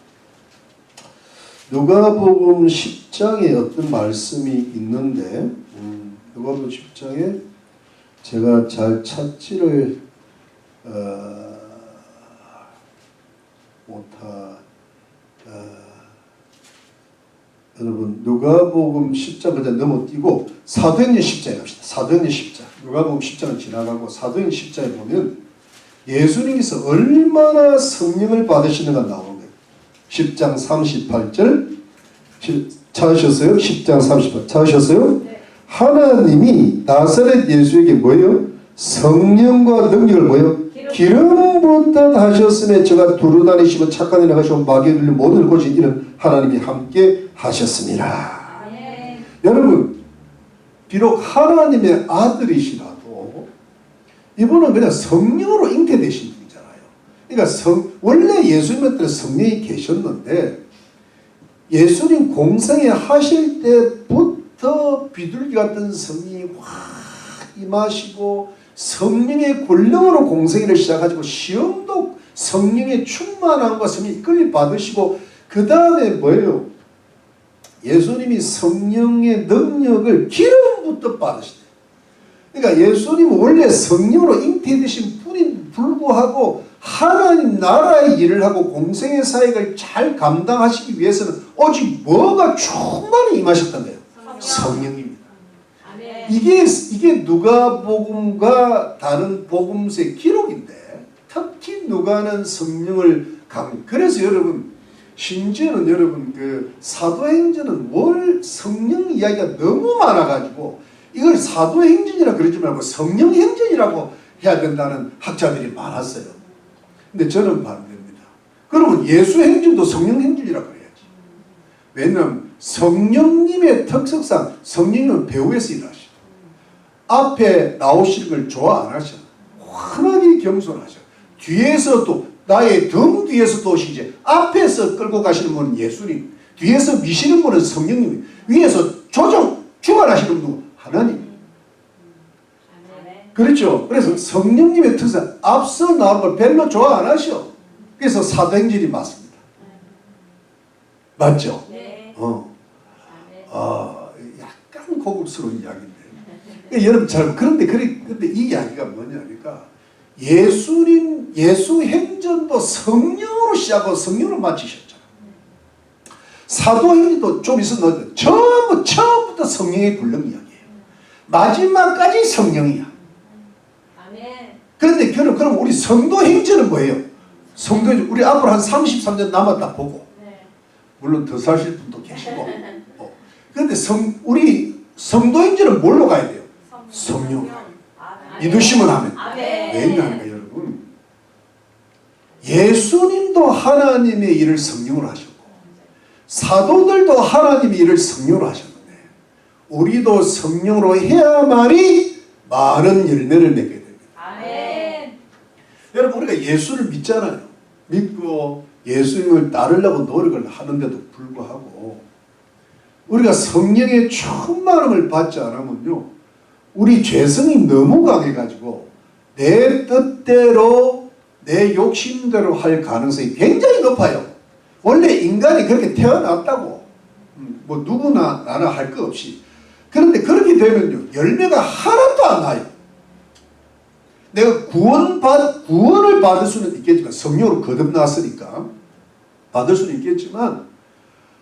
누가복음 10장에 어떤 말씀이 있는데 누가복음 10장에 제가 잘 찾지를 여러분 누가복음 10장 그냥 넘어뛰고 사도행전 10장에 갑시다. 사도행전 10장. 누가복음 10장은 지나가고 사도행전 10장에 보면 예수님께서 얼마나 성령을 받으시는가 나오는 거예요. 10장 38절 찾으셨어요? 10장 38 찾으셨어요? 네. 하나님이 나사렛 예수에게 뭐예요? 성령과 능력을 뭐예요? 기름 붓듯 하셨음에 저가 두루다니시고 착한 일을 하시고 마귀에 들린 모든 고친 이는 하나님이 함께 하셨습니다. 네. 여러분 비록 하나님의 아들이시라도 이분은 그냥 성령으로 잉태되신 분이잖아요. 그러니까 원래 예수님한테는 성령이 계셨는데 예수님 공생에 하실 때부터 비둘기 같은 성령이 확 임하시고 성령의 권능으로 공생애를 시작하시고 시험도 성령의 충만함과 성령의 이끌림 받으시고 그 다음에 뭐예요? 예수님이 성령의 능력을 기름부터 받으시대요. 그러니까 예수님은 원래 성령으로 잉태되신 분인 불구하고 하나님 나라의 일을 하고 공생의 사역을 잘 감당하시기 위해서는 오직 뭐가 충만히 임하셨던 거예요? 성령입니다. 이게 누가복음과 다른 복음서의 기록인데 특히 누가는 성령을 그래서 여러분 심지어는 여러분 그 사도행전은 월 성령 이야기가 너무 많아가지고 이걸 사도행전이라 그러지 말고 성령행전이라고 해야 된다는 학자들이 많았어요. 근데 저는 반대입니다. 그러면 예수행전도 성령행전이라 그래야지. 왜냐하면 성령님의 특성상 성령님은 배후에서 일하셔. 앞에 나오시는 걸 좋아 안 하셔. 환하게 겸손하셔. 뒤에서 또 나의 등 뒤에서 도시지 앞에서 끌고 가시는 분은 예수님, 뒤에서 미시는 분은 성령님, 위에서 주관하시는 분은 하나님. 그렇죠. 그래서 성령님의 특성 앞서 나오는 걸 별로 좋아 안 하셔. 그래서 사도행전이 맞습니다. 맞죠? 네. 약간 고급스러운 이야기인데 여러분 잘 그런데 이 이야기가 뭐냐니까 예수 행전도 성령으로 시작하고 성령으로 마치셨잖아요. 사도행전도 좀 있었는데 처음부터 성령의 불능 이야기예요. 마지막까지 성령이야. 그런데 그럼 우리 성도 행전은 뭐예요? 성도 행전 우리 앞으로 한 33년 남았다 보고 물론 더 사실 분도 계시고 그런데 우리 성도 행전은 뭘로 가야 돼요? 성령. 믿으시면 하면. 왜냐하니까 여러분 예수님도 하나님의 일을 성령으로 하셨고 사도들도 하나님의 일을 성령으로 하셨는데 우리도 성령으로 해야만이 많은 열매를 맺게 됩니다. 여러분 우리가 예수를 믿잖아요. 믿고 예수님을 따르려고 노력을 하는데도 불구하고 우리가 성령의 충만함을 받지 않으면요 우리 죄성이 너무 강해가지고 내 뜻대로 내 욕심대로 할 가능성이 굉장히 높아요. 원래 인간이 그렇게 태어났다고 뭐 누구나 나나 할 거 없이. 그런데 그렇게 되면요 열매가 하나도 안 나요. 내가 구원을 받을 수는 있겠지만 성령으로 거듭났으니까 받을 수는 있겠지만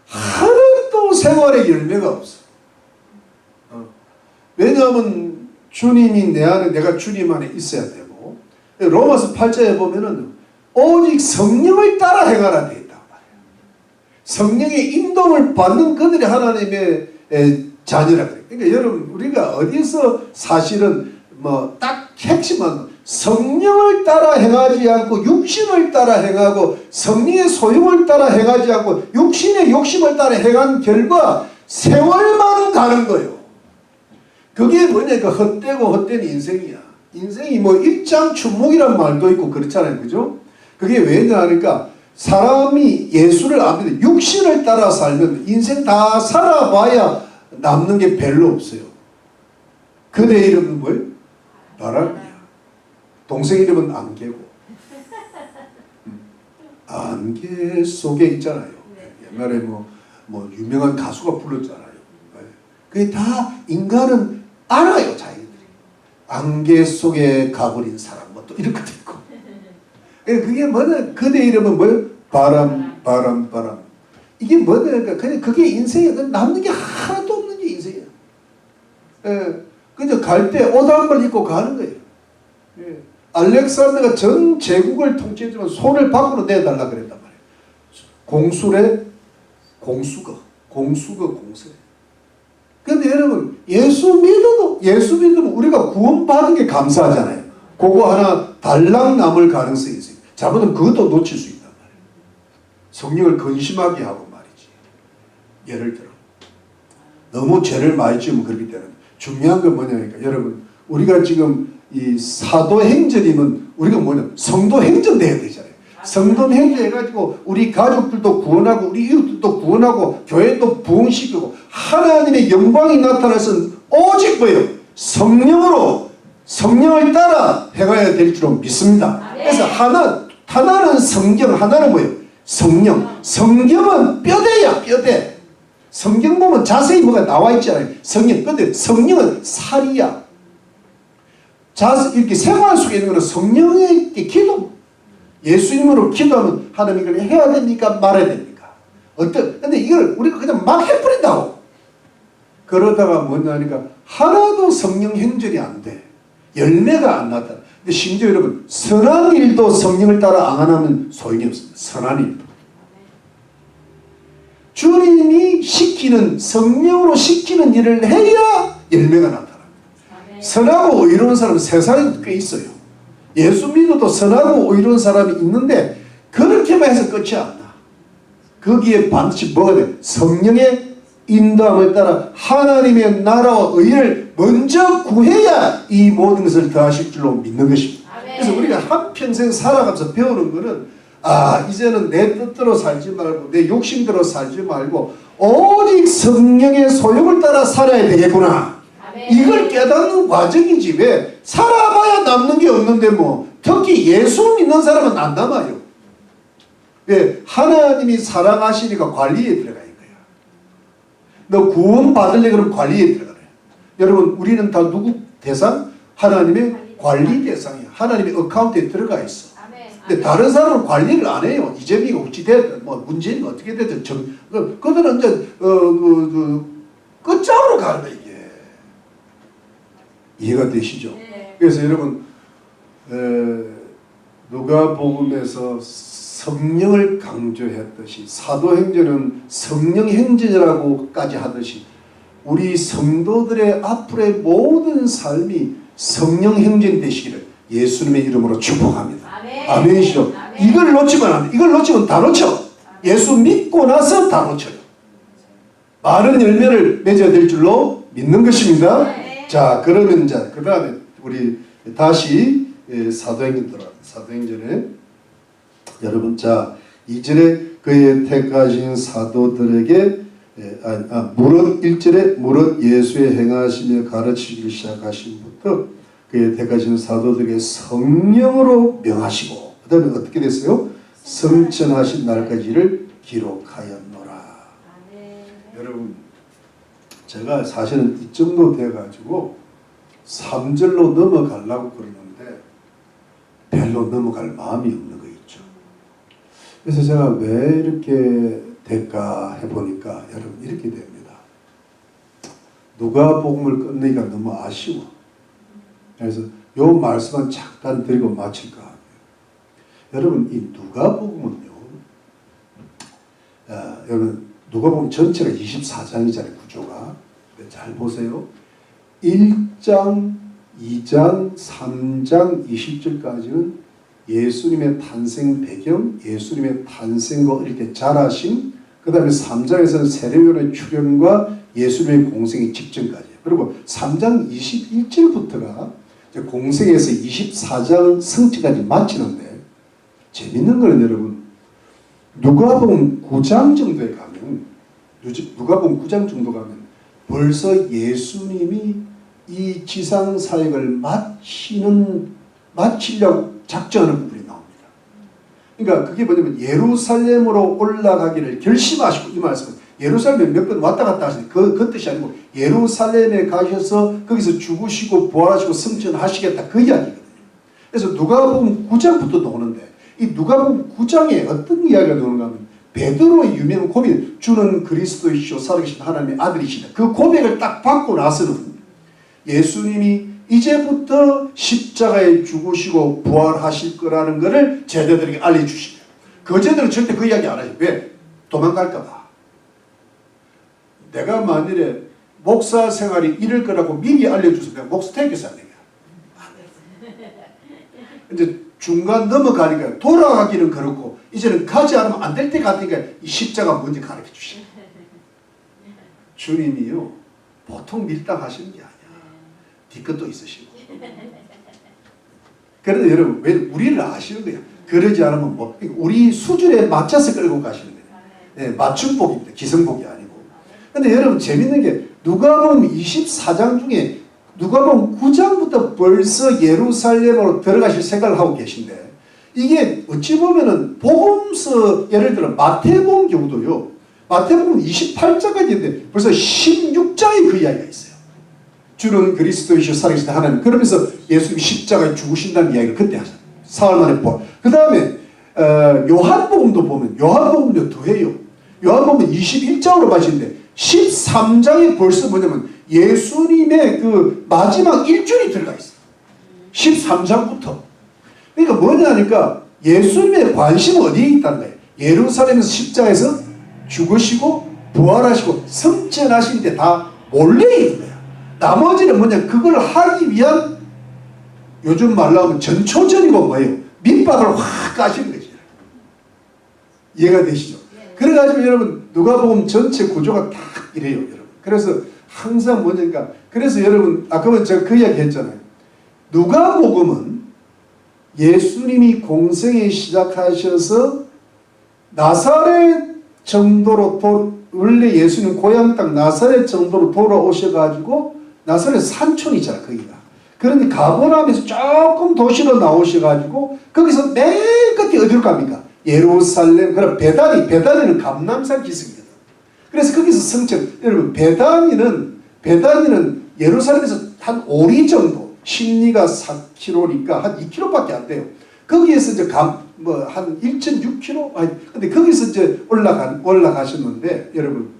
하나도 생활에 열매가 없어. 왜냐하면 주님이 내 안에 내가 주님 안에 있어야 되고 로마서 8장에 보면은 오직 성령을 따라 행하라 되어 있단 말이에요. 성령의 인도를 받는 그들이 하나님의 자녀라 그래요. 그러니까 여러분 우리가 어디서 사실은 딱 핵심은 성령을 따라 행하지 않고 육신을 따라 행하고 성령의 소욕을 따라 행하지 않고 육신의 욕심을 따라 행한 결과 세월만 가는 거예요. 그게 뭐냐니까 헛되고 헛된 인생이야. 인생이 일장춘몽이란 말도 있고 그렇잖아요. 그죠? 그게 왜냐 하니까 사람이 예수를 안 믿는 육신을 따라 살면 인생 다 살아봐야 남는 게 별로 없어요. 그대 이름은 뭐예요? 바람이야. 동생 이름은 안개고. 안개 속에 있잖아요. 옛날에 유명한 가수가 불렀잖아요. 그게 다 인간은 알아요. 자기들이. 안개 속에 가버린 사람 또 이런 것도 있고. 그게 뭐냐? 그대 이름은 뭐예요? 바람. 이게 뭐냐니까 그냥 그게 인생이야. 남는 게 하나도 없는 게 인생이야. 예, 그냥 갈 때 옷 한 벌 입고 가는 거예요. 예. 알렉산더가 전 제국을 통치했지만 손을 밖으로 내달라 그랬단 말이에요. 공수래 공수거 공수래. 근데 여러분 예수 믿으면 우리가 구원받은 게 감사하잖아요. 그거 하나 달랑 남을 가능성이 있어요. 잘못하면 그것도 놓칠 수 있단 말이에요. 성령을 근심하게 하고 말이지. 예를 들어 너무 죄를 많이 지으면 그렇기 때문에 중요한 건 뭐냐니까 여러분 우리가 지금 이 사도행전이면 우리가 뭐냐 성도행전 돼야 되잖아요. 성도행전 해가지고 우리 가족들도 구원하고 우리 이웃들도 구원하고 교회도 부흥시키고 하나님의 영광이 나타나서 오직 뭐예요? 성령을 따라 해가야 될 줄로 믿습니다. 그래서 하나는 성경, 하나는 뭐예요? 성경은 뼈대야, 뼈대. 성경 보면 자세히 뭐가 나와 있잖아요. 근데 성령은 살이야. 이렇게 생활 속에 있는 것은 성령의 기도. 예수님으로 기도하면 하나님 이걸 해야 됩니까? 말아야 됩니까? 근데 이걸 우리가 그냥 막 해버린다고. 그러다가 뭐냐니까 하나도 성령 행전이 안 돼. 열매가 안 나타나. 근데 심지어 여러분 선한 일도 성령을 따라 안 하면 소용이 없습니다. 선한 일도. 주님이 성령으로 시키는 일을 해야 열매가 나타납니다. 선하고 의로운 사람은 세상에 꽤 있어요. 예수 믿어도 선하고 의로운 사람이 있는데 그렇게만 해서 끝이 안 나. 거기에 반드시 뭐가 돼? 성령의 인도함을 따라 하나님의 나라와 의를 먼저 구해야 이 모든 것을 더하실 줄로 믿는 것입니다. 그래서 우리가 한평생 살아가면서 배우는 것은 이제는 내 뜻대로 살지 말고 내 욕심대로 살지 말고 오직 성령의 소욕을 따라 살아야 되겠구나. 이걸 깨닫는 과정이지 왜 살아봐야 남는 게 없는데 뭐 특히 예수 믿는 사람은 안 남아요. 왜? 하나님이 사랑하시니까 관리에 들어가 있는 거야. 너 구원 받으려고 그러면 관리에 들어가래. 여러분 우리는 다 누구 대상? 하나님의 관리 대상이야. 하나님의 어카운트에 들어가 있어. 근데 다른 사람은 관리를 안 해요. 이재명이 어찌 됐든 뭐 문재인이 어떻게 됐든 그들은 이제 끝장으로 가는 거야 이게. 이해가 되시죠? 네. 그래서 여러분 누가복음에서 성령을 강조했듯이 사도행전은 성령행전이라고까지 하듯이 우리 성도들의 앞으로의 모든 삶이 성령행전이 되시기를 예수님의 이름으로 축복합니다. 아멘이시죠? 이걸 놓치면 안 돼. 이걸 놓치면 다 놓쳐. 예수 믿고 나서 다 놓쳐요. 많은 열매를 맺어야 될 줄로 믿는 것입니다. 자, 그러면 그 다음에 우리 다시 사도행전 들어갑니다. 사도행전에 여러분 자 2절에 그의 택하신 사도들에게 무릇 1절에 무릇 예수의 행하시며 가르치기를 시작하신부터 그의 택하신 사도들에게 성령으로 명하시고 그 다음에 어떻게 됐어요? 성천하신 날까지를 기록하였노라. 여러분 제가 사실은 이 정도 돼가지고 3절로 넘어가려고 그러는데 별로 넘어갈 마음이 없는 거 있죠. 그래서 제가 왜 이렇게 될까 해보니까 여러분 이렇게 됩니다. 누가복음을 끝내기가 너무 아쉬워. 그래서 요 말씀만 잠깐 드리고 마칠까 합니다. 여러분 이 누가복음은요. 여러분 누가복음 전체가 24장이잖아요. 구조가. 잘 보세요. 1장, 2장, 3장, 20절까지는 예수님의 탄생 배경, 예수님의 탄생과 이렇게 자라심, 그 다음에 3장에서는 세례요한의 출현과 예수님의 공생의 직전까지. 그리고 3장 21절부터가 공생에서 24장 성취까지 마치는데 재밌는 거는 여러분 누가복음 9장 정도에 가면 누가복음 9장 정도 가면 벌써 예수님이 이 지상 사역을 마치려고 작정하는 부분이 나옵니다. 그러니까 그게 뭐냐면 예루살렘으로 올라가기를 결심하시고 이 말씀은 예루살렘에 몇 번 왔다 갔다 하시는 그 뜻이 아니고 예루살렘에 가셔서 거기서 죽으시고 부활하시고 승천하시겠다 그 이야기거든요. 그래서 누가복음 9장부터 나오는데 이 누가복음 9장에 어떤 이야기가 나오는가 하면 베드로의 유명한 고백, 주는 그리스도이시오 살아계신 하나님의 아들이시다. 그 고백을 딱 받고 나서는 예수님이 이제부터 십자가에 죽으시고 부활하실 거라는 것을 제자들에게 알려주시다. 거제들은 절대 그 이야기 안 하죠. 왜? 도망갈까 봐. 내가 만일에 목사 생활이 이럴 거라고 미리 알려줘서 내가 목사 택했어야 되냐. 이제 중간 넘어가니까 돌아가기는 그렇고 이제는 가지 않으면 안 될 때 같으니까 이 십자가 뭔지 가르쳐 주시네. 주님이요 보통 밀당하시는 게 아니야. 뒤끝도 있으시고. 그런데 여러분 왜 우리를 아시는 거야. 그러지 않으면 뭐 우리 수준에 맞춰서 끌고 가시는 거예요. 네, 맞춤복입니다. 기성복이 아니고. 근데 여러분 재밌는 게 누가복음 24장 중에 누가복음 9장부터 벌써 예루살렘으로 들어가실 생각을 하고 계신데 이게 어찌 보면은 복음서 예를 들어 마태복음 경우도요. 마태복음 28장까지 있는데 벌써 16장에 그 이야기가 있어요. 주는 그리스도이시오 살아계신 하나님. 그러면서 예수님이 십자가에 죽으신다는 이야기를 그때 하잖아요. 사흘 만에 부활. 그 다음에 요한복음도 보면 요한복음도 더해요. 요한복음은 21장으로 마시는데 13장에 벌써 뭐냐면 예수님의 그 마지막 일주일이 들어가 있어요. 13장부터. 그러니까 뭐냐니까 예수님의 관심은 어디에 있다는 거예요. 예루살렘에서 십자가에서 죽으시고 부활하시고 승천하시는데 다 몰려 있는 거예요. 나머지는 뭐냐 그걸 하기 위한 요즘 말로 하면 전초전이고 뭐예요. 밑밥을 확 까시는 거지. 이해가 되시죠? 그래가지고 여러분 누가복음 전체 구조가 딱 이래요. 여러분. 그래서 항상 뭐냐니까 그래서 여러분 아까 제가 그 이야기 했잖아요. 누가복음은 예수님이 공생에 시작하셔서 나사렛 정도로 원래 예수님 고향 땅 나사렛 정도로 돌아오셔가지고 나사렛 산촌이잖아 거기가. 그런데 가버나움에서 조금 도시로 나오셔가지고 거기서 맨 끝에 어디로 갑니까? 예루살렘. 그럼 베다니는 감람산 기슭이거든. 그래서 거기서 성천. 여러분 베다니는 예루살렘에서 한 5리 정도. 심리가 4km니까 한 2km밖에 안 돼요. 거기에서 이제 한 1.6km? 근데 거기서 이제 올라가셨는데 여러분.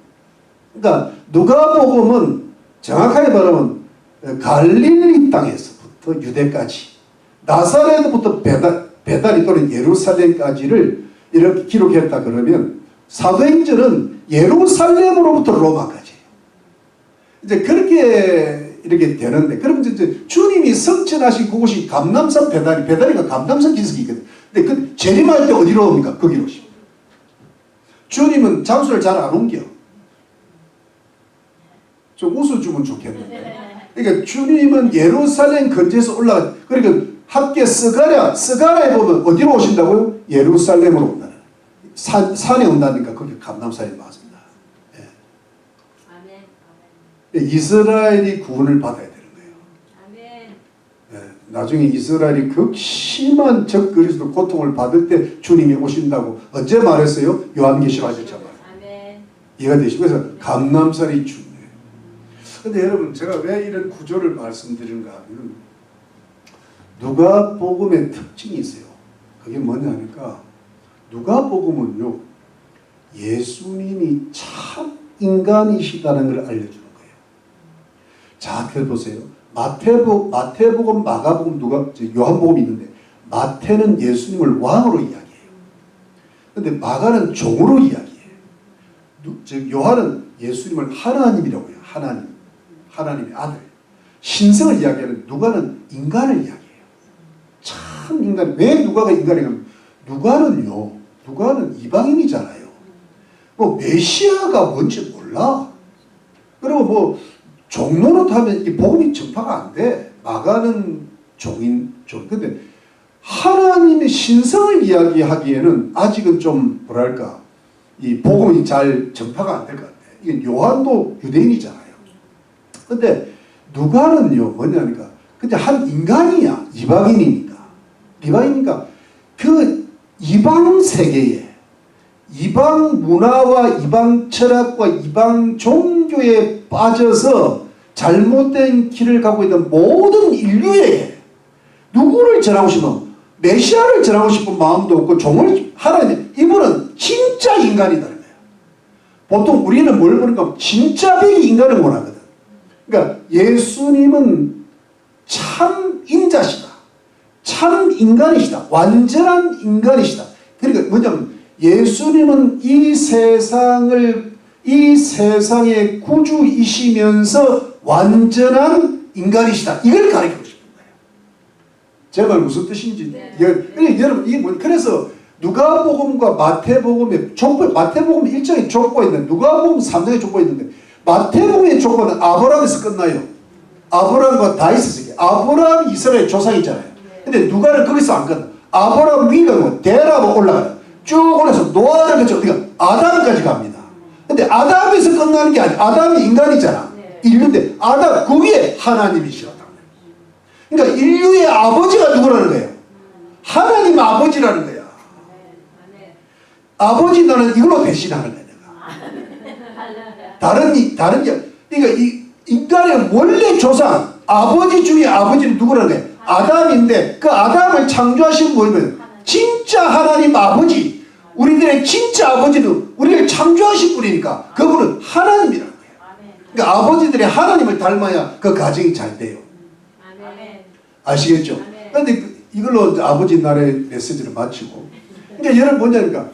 그러니까 누가복음은 정확하게 말하면 갈릴리 땅에서부터 유대까지 나사렛부터 베다니 또는 예루살렘까지를 이렇게 기록했다 그러면 사도행전은 예루살렘으로부터 로마까지 이제 그렇게 이렇게 되는데 그러면 이제 주님이 성천하신 그곳이 감람산 베다니가 감람산 기슭이거든. 근데 그 재림할 때 어디로 옵니까? 거기로 오시고. 주님은 장소를 잘 안 옮겨. 좀 웃어주면 좋겠는데. 그러니까 주님은 예루살렘 근처에서 올라가. 그러니까 함께 스가랴에 보면 어디로 오신다고요? 예루살렘으로 온다는. 산에 온다니까 거기 감람산이 맞습니다. 예. 아멘. 이스라엘이 구원을 받아야 되는 거예요. 아멘. 예. 나중에 이스라엘이 극심한 적그리스도 고통을 받을 때 주님이 오신다고 언제 말했어요? 요한계시록 하셨잖아요. 아멘. 이해가 되시고 그래서 감람산이 중요해요. 근데 여러분 제가 왜 이런 구조를 말씀드리는가 하면 누가복음의 특징이 있어요. 그게 뭐냐니까 누가복음은요 예수님이 참 인간이시다는 걸 알려주는 거예요. 자, 보세요. 마태복음, 마가복음, 요한복음이 있는데 마태는 예수님을 왕으로 이야기해요. 근데 마가는 종으로 이야기해요. 요한은 예수님을 하나님이라고 해요. 하나님의 아들. 신성을 이야기하는 누가는 인간을 이야기해요. 참 인간. 왜 누가가 인간이냐면 누가는 이방인이잖아요. 뭐 메시아가 뭔지 몰라. 그리고 뭐 종로로 하면 이 복음이 전파가 안 돼. 마가는 근데 하나님의 신성을 이야기하기에는 아직은 좀 뭐랄까 이 복음이 잘 전파가 안 될 것 같아. 이게 요한도 유대인이잖아요. 근데 누가는요 뭐냐니까 그냥 한 인간이야. 이방이니까 그 이방 세계에 이방 문화와 이방 철학과 이방 종교에 빠져서 잘못된 길을 가고 있는 모든 인류에게 누구를 전하고 싶으면 메시아를 전하고 싶은 마음도 없고 종을 하나님 이분은 진짜 인간이다는 거예요. 보통 우리는 뭘 보니까 진짜 백이 인간을 원하거든. 그러니까 예수님은 참 인자시다. 참 인간이시다. 완전한 인간이시다. 그러니까 뭐냐면 예수님은 이 세상의 구주이시면서 완전한 인간이시다. 이걸 가르치고 싶은 거예요. 제 말 무슨 뜻인지. 네. 여러분 이게 뭐 그래서 누가복음과 마태복음에 족보, 마태복음 1장에 족보가 있는데 누가복음 3장에 족보가 있는데 마태복음의 족보는 아브라함에서 끝나요. 아브라함과 다윗에서 아브라함이 이스라엘 조상이잖아요. 근데 누가는 거기서 안 끝나. 아브라함 위가 뭐 데라고 올라가요. 쭉 올라서 노아를 거쳐 우리가 아담까지 갑니다. 근데 아담에서 끝나는 게 아니야. 아담이 인간이잖아. 인류인데 아담 그 위에 하나님이시다. 그러니까 인류의 아버지가 누구라는 거예요? 하나님 아버지라는 거야. 아버지 나는 이걸로 대신하는 거야. 내가. 그러니까 이 인간의 원래 조상 아버지 중에 아버지는 누구라는 거예요? 아담인데 그 아담을 창조하신 분은 진짜 하나님 아버지. 우리들의 진짜 아버지는 우리를 창조하신 분이니까 그분은 하나님이라는 거예요. 그러니까 아버지들이 하나님을 닮아야 그 가정이 잘 돼요. 아시겠죠? 그런데 이걸로 아버지 나라의 메시지를 마치고 그러니까 여러분 뭐냐니까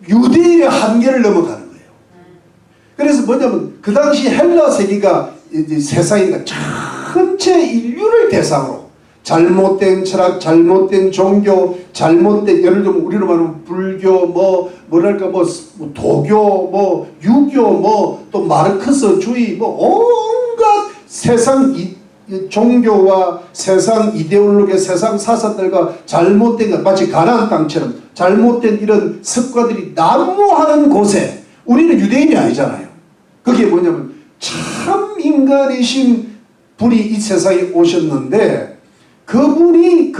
유대인의 한계를 넘어가는 거예요. 그래서 뭐냐면 그 당시 헬라 세계가 이제 세상이니까 전체 인류를 대상으로 잘못된 철학, 잘못된 종교, 잘못된 예를 들면 우리로 말하면 불교, 뭐랄까 도교, 유교, 또 마르크스주의, 온갖 세상 종교와 세상 이데올로기, 세상 사상들과 잘못된 것 마치 가나안 땅처럼 잘못된 이런 습관들이 난무하는 곳에 우리는 유대인이 아니잖아요. 그게 뭐냐면 참 인간이신 분이 이 세상에 오셨는데 그분이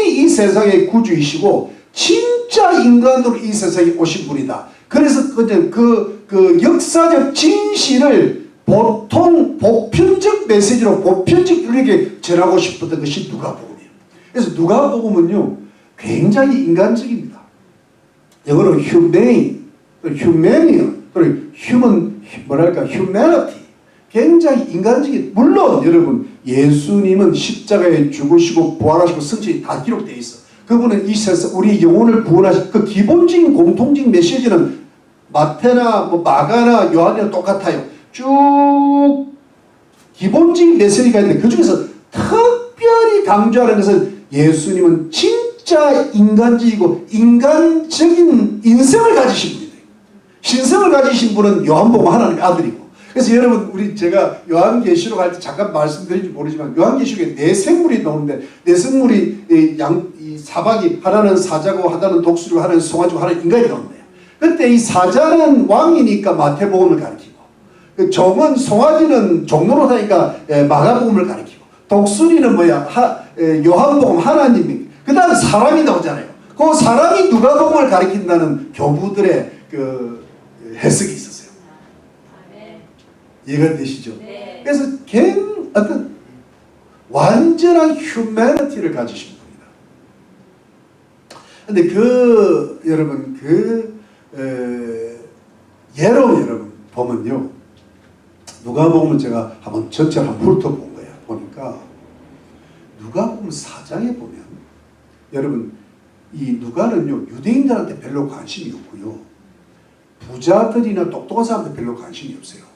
이 세상의 구주이시고 진짜 인간으로 이 세상에 오신 분이다. 그래서 그 역사적 진실을 보통 보편적 메시지로 보편적 인류에게 전하고 싶었던 것이 누가복음이에요. 그래서 누가복음은요 굉장히 인간적입니다. 영어로 humane, human이요. humanity. 굉장히 인간적인. 물론 여러분 예수님은 십자가에 죽으시고 부활하시고 승천이 다 기록되어 있어. 그분은 이 세상 우리 영혼을 구원하신 그 기본적인 공통적인 메시지는 마태나 마가나 요한이랑 똑같아요. 쭉 기본적인 메시지가 있는데 그 중에서 특별히 강조하는 것은 예수님은 진짜 인간적이고 인간적인 인성을 가지신 분이에요. 신성을 가지신 분은 요한복음 하나님의 아들이고. 그래서 여러분 제가 요한계시록 할 때 잠깐 말씀드린지 모르지만 요한계시록에 네 생물이 나오는데 네 생물이 이 사박이 하나는 사자고 하나는 독수리고 하나는 송아지고 하나는 인간이 나온대요. 그때 이 사자는 왕이니까 마태복음을 가리키고 그 종은 송아지는 종로로다니까 마가복음을 가리키고 독수리는 요한복음 하나님이 그 다음 사람이 나오잖아요. 그 사람이 누가복음을 가리킨다는 교부들의 그 해석이 있었어요. 이해가 되시죠? 네. 그래서 어떤 완전한 휴머니티를 가지신 분이다. 근데 여러분 예로 여러분 보면요. 누가복음을 제가 한번 전체를 한번 훑어본 거예요. 보니까 누가복음 4장에 보면 여러분 이 누가는요 유대인들한테 별로 관심이 없고요. 부자들이나 똑똑한 사람한테 별로 관심이 없어요.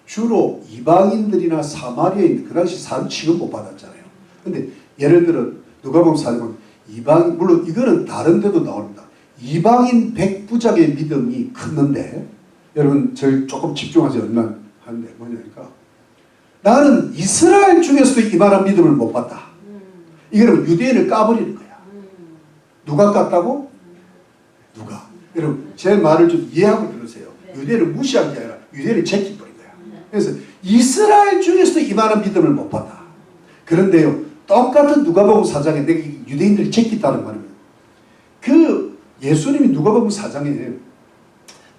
주로 이방인들이나 사마리아인 그 당시 사람 취급 못 받았잖아요. 근데 예를 들어 누가복음 4장은 이방 물론 이거는 다른 데도 나옵니다. 이방인 백부장의 믿음이 컸는데 여러분 저희 조금 집중하세요. 얼마 하는데 뭐냐니까 나는 이스라엘 중에서도 이만한 믿음을 못 봤다. 이거는 유대인을 까버리는 거야. 누가 깠다고? 누가? 여러분 제 말을 좀 이해하고 들으세요. 유대인을 무시한 게 아니라 유대인을 제끼버린 거야. 그래서 이스라엘 중에서도 이만한 믿음을 못 봤다. 그런데요 똑같은 누가복음 4장에 내가 유대인들이 제끼다는 말입니다. 그 예수님이 누가복음 4장에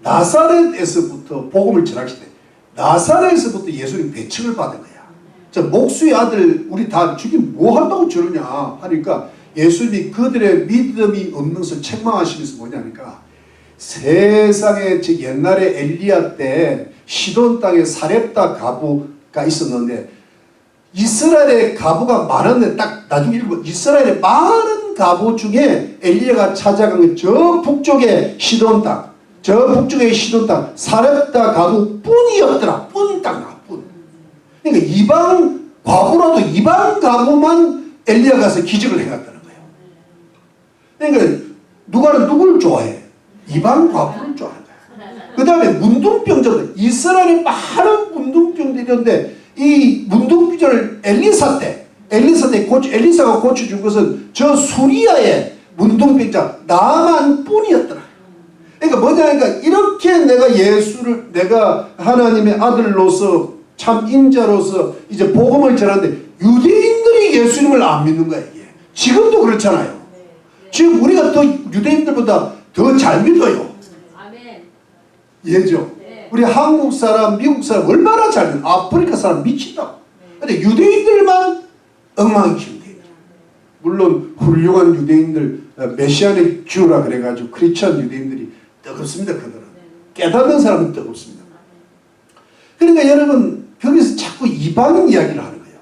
나사렛에서부터 복음을 전하실 때 나사렛에서부터 예수님 배척을 받은 거야. 저 목수의 아들 우리 다 죽이면 뭐 한다고 저러냐 하니까 예수님이 그들의 믿음이 없는 것을 책망하시면서 뭐냐니까 세상에 옛날에 엘리야 때 시돈 땅에 사렙다 가부가 있었는데 이스라엘의 가부가 많았는데 딱 나중에 읽으면 이스라엘의 많은 가부 중에 엘리야가 찾아간 게 저 북쪽의 시돈 땅, 저 북쪽의 시돈 땅 사렙다 가부뿐이었더라. 뿐 땅, 뿐. 그러니까 이방 과부라도 이방 가부만 엘리야 가서 기적을 해갔다는 거예요. 그러니까 누가는 누굴 좋아해? 이방 과부를 좋아하는 거야. 그 다음에 문둥병자들, 이스라엘에 많은 문둥병들이었는데 이 문둥병자를 엘리사가 고쳐준 것은 저 수리아의 문둥병자 나만 뿐이었더라. 그러니까 뭐냐니까 이렇게 내가 하나님의 아들로서 참 인자로서 이제 복음을 전하는데 유대인들이 예수님을 안 믿는 거야 이게. 지금도 그렇잖아요. 지금 우리가 더 유대인들보다 더 잘 믿어요. 예죠. 우리 한국 사람, 미국 사람 얼마나 잘 믿어. 아프리카 사람 미친다고. 근데 유대인들만 엉망이십니다. 물론 훌륭한 유대인들, 메시아닉 주라 그래가지고 크리스천 유대인들이 뜨겁습니다. 그들은. 깨닫는 사람은 뜨겁습니다. 그러니까 여러분 거기서 자꾸 이방인 이야기를 하는 거예요.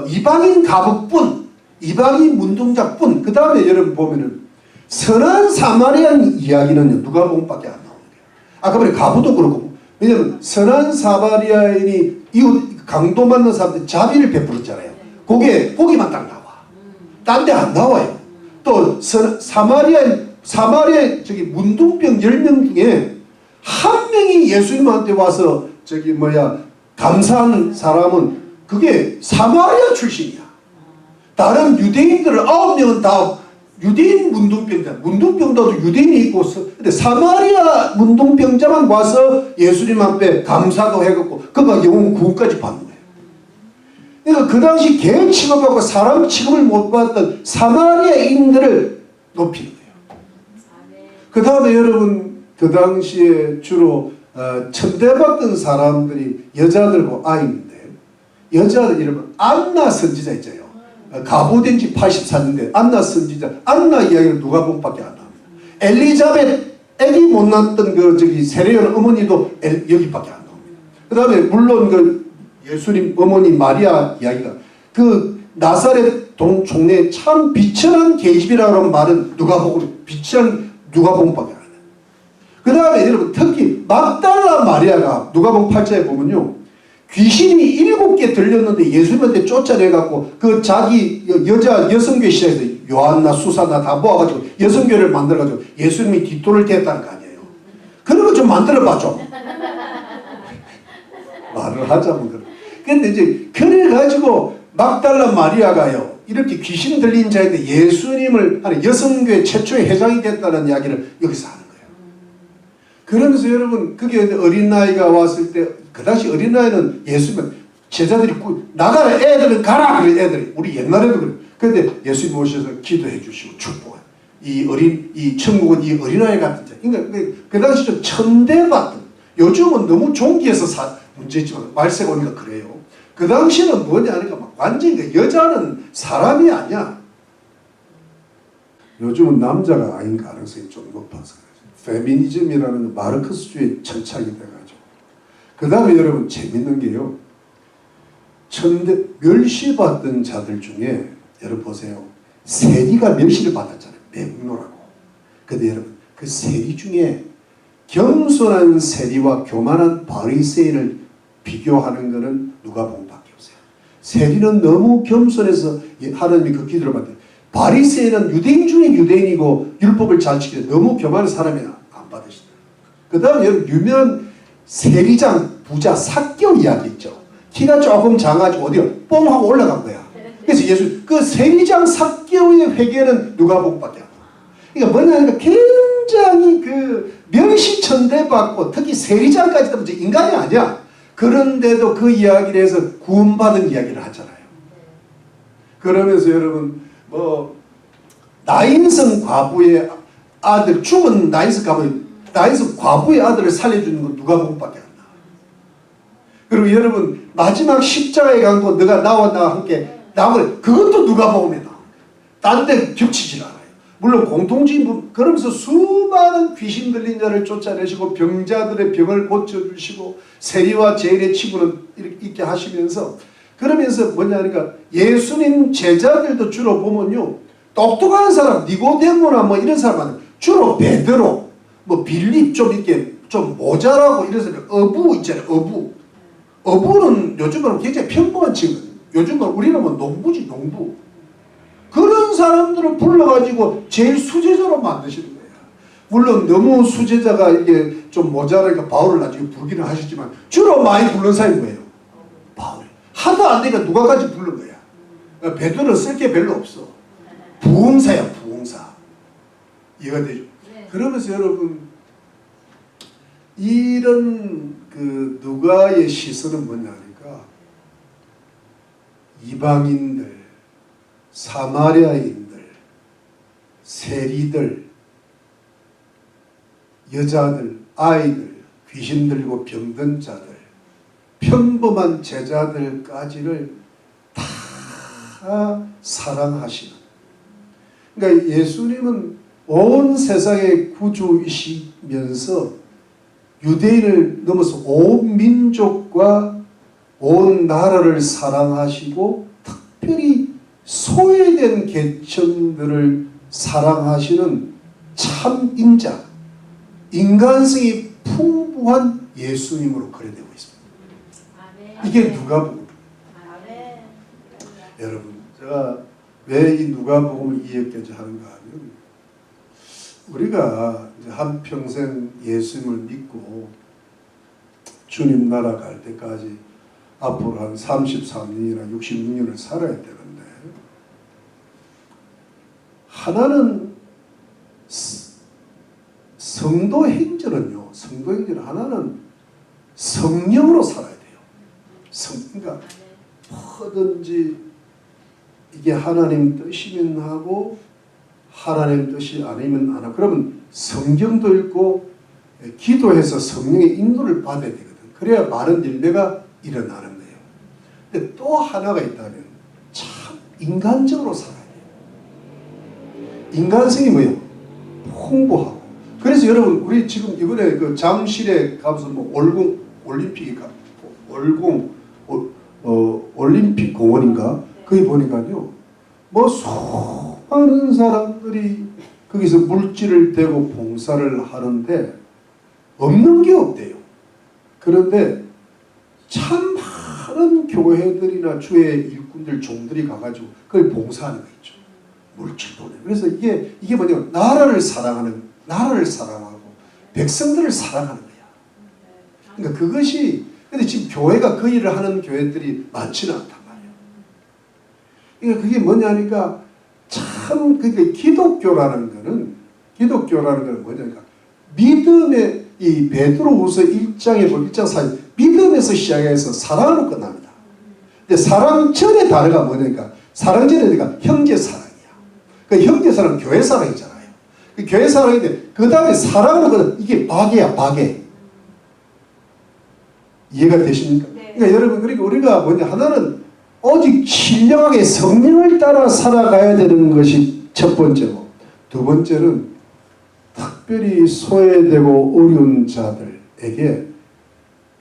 이방인 가부뿐, 이방인 문둥자뿐. 그 다음에 여러분 보면은 선한 사마리안 이야기는 누가복음밖에 안 나오는 거예요. 아까 전에 가부도 그렇고. 왜냐하면 선한 사마리아인이 이웃 강도 만난 사람들 자비를 베풀었잖아요. 거기만 딱 나와. 딴 데 안 나와요. 또 사마리아 문둥병 10명 중에 한 명이 예수님한테 와서 감사하는 사람은 그게 사마리아 출신이야. 다른 유대인들을 9명은 다 유대인 문둥병자도 유대인이 있고, 근데 사마리아 문둥병자만 와서 예수님 앞에 감사도 해갖고 그가 영혼 구원까지 받는 거예요. 그러니까 그 당시 개 취급받고 사람 취급을 못 받았던 사마리아인들을 높이는 거예요. 그 다음에 여러분 그 당시에 주로 천대받던 사람들이 여자들과 아이인데, 여자들 이름은 안나 선지자 있잖아요. 가보된 지 84년대 안나 선지자, 안나 이야기는 누가복음밖에 안 나옵니다. 엘리자벳 애기 못 낳았던 세례요한 어머니도 여기밖에 안 나옵니다. 그 다음에 물론 예수님 어머니 마리아 이야기가 나사렛 동총내에 참 비천한 계집이라는 말은 비천한 누가복음밖에 안 나요. 그 다음에 여러분 특히 막달라 마리아가 누가복음 8장에 보면요, 귀신이 7개 들렸는데 예수님한테 쫓아내갖고 자기 여성교회 시장에서 요한나 수사나 다 모아가지고 여성교회를 만들어가지고 예수님이 뒷돈을 댔다는 거 아니에요. 그런 거 좀 만들어봐줘. 말을 하자면 그래. 근데 이제 그래가지고 막달라 마리아가요 이렇게 귀신 들린 자인데 예수님을 하는 여성교회 최초의 회장이 됐다는 이야기를 여기서 하는 거예요. 그러면서 여러분 그게 어린 나이가 왔을 때 그 당시 어린 나이는 예수님 제자들이 나가라 애들은 가라 그래. 애들이 우리 옛날에도 그래. 근데 예수님 오셔서 기도해 주시고 축복해. 이 천국은 이 어린아이 같은 자. 그러니까 그 당시 좀 천대받던, 요즘은 너무 종기에서 문제지만 말세가 오니까 그래요. 그 당시는 뭐냐 하니까 막 완전히 여자는 사람이 아니야. 요즘은 남자가 아닌 가능성이 좀 높아서 페미니즘이라는 마르크스주의 천착이 돼가지고. 그 다음에 여러분 재밌는 게요, 멸시받던 자들 중에 여러분 보세요, 세리가 멸시를 받았잖아요. 매국노라고. 근데 여러분 그 세리 중에 겸손한 세리와 교만한 바리새인을 비교하는 것은 누가복음밖에 없어요. 세리는 너무 겸손해서 하나님이 그 기도를 받았어요. 바리새인은 유대인 중에 유대인이고 율법을 잘 지키는데 너무 교만한 사람이 안 받으시다. 그 다음에 여러분 유명한 세리장 부자 삭개오 이야기 있죠. 키가 조금 작아지고 어디가 뽕 하고 올라간 거야. 그래서 그 세리장 삭개오의 회개는 누가복음밖에 안 나와. 그러니까 뭐냐니까 굉장히 명시천대 받고 특히 세리장까지 되면 인간이 아니야. 그런데도 그 이야기를 해서 구원받은 이야기를 하잖아요. 그러면서 여러분 나인성 과부의 아들, 죽은 나인성 과부의 아들을 살려주는 건 누가복음밖에 안 나와요. 그리고 여러분 마지막 십자가에 간 거 너가 나와 함께 나와, 그것도 누가복음에 나와. 딴 데 겹치질 않아요. 물론 공통지인 그러면서 수많은 귀신 들린 자를 쫓아내시고 병자들의 병을 고쳐주시고 세리와 제일의 치부는 있게 하시면서 그러면서 뭐냐 하니까 예수님 제자들도 주로 보면요 똑똑한 사람 니고데모나 뭐 이런 사람은 주로 베드로 뭐 빌립 좀 이렇게 좀 모자라고 이런 사람 어부 있잖아요. 어부는 요즘은 굉장히 평범한 친구. 요즘은 우리는 뭐 농부지 농부. 그런 사람들을 불러가지고 제일 수제자로 만드시는 거예요. 물론 너무 수제자가 이게 좀 모자라니까 바울을 나중에 부르기는 하셨지만 주로 많이 부른 사람이 뭐예요? 바울. 하도 안 되니까 누가까지 부른 거야. 베드로는 쓸 게 별로 없어. 부흥사야 부흥사. 이해가 되죠? 네. 그러면서 여러분 이런 그 누가의 시선은 뭐냐니까 이방인들, 사마리아인들, 세리들, 여자들, 아이들, 귀신 들고 병든 자들, 평범한 제자들까지를 다 사랑하시는. 그러니까 예수님은 온 세상의 구주이시면서 유대인을 넘어서 온 민족과 온 나라를 사랑하시고 특별히 소외된 계층들을 사랑하시는 참 인자, 인간성이 풍부한 예수님으로 거래되고 있습니다. 이게 누가복음. 여러분, 제가 왜 이 누가복음을 이해했겠지 하는가 하면 우리가 이제 한평생 예수님을 믿고 주님 나라 갈 때까지 앞으로 한 33년이나 66년을 살아야 되는데 하나는 성도 행전은요. 성도 행전 하나는 성령으로 살아야 돼요. 그러니까 뭐든지 이게 하나님 뜻이면 하고 하나님 뜻이 아니면 안 하고 그러면 성경도 읽고 기도해서 성령의 인도를 받아야 되거든. 그래야 많은 열매가 일어나는 거예요. 근데 또 하나가 있다면 참 인간적으로 살아야 돼요. 인간성이 뭐예요? 풍부하고. 그래서 여러분 우리 지금 이번에 그 잠실에 가서 뭐 올림픽이 올림픽 공원인가 거기 보니까요 뭐 수많은 사람들이 거기서 물질을 대고 봉사를 하는데 없는 게 없대요. 그런데 참 많은 교회들이나 주의 일꾼들 종들이 가가지고 그걸 봉사하는 거 있죠. 물질 보내. 그래서 이게 뭐냐면 나라를 사랑하고 백성들을 사랑하는 거야. 그러니까 그것이 근데 지금 교회가 그 일을 하는 교회들이 많지는 않단 말이에요. 그러니까 그게 뭐냐니까 참 그게 기독교라는 거는 뭐냐니까 믿음의 이 베드로후서 1장에 보면 1장 4절 믿음에서 시작해서 사랑으로 끝납니다. 근데 사랑 전의 단어가 뭐냐니까 사랑 전에 그러니까 형제 사랑이야. 그 형제 사랑은 교회 사랑이잖아요. 그 교회 사랑인데 그 다음에 사랑으로 끝나 이게 박해야 박해. 이해가 되십니까? 네. 그러니까 여러분 그러니까 우리가 뭐냐 하나는 오직 신령하게 성령을 따라 살아가야 되는 것이 첫 번째고 두 번째는 특별히 소외되고 어려운 자들에게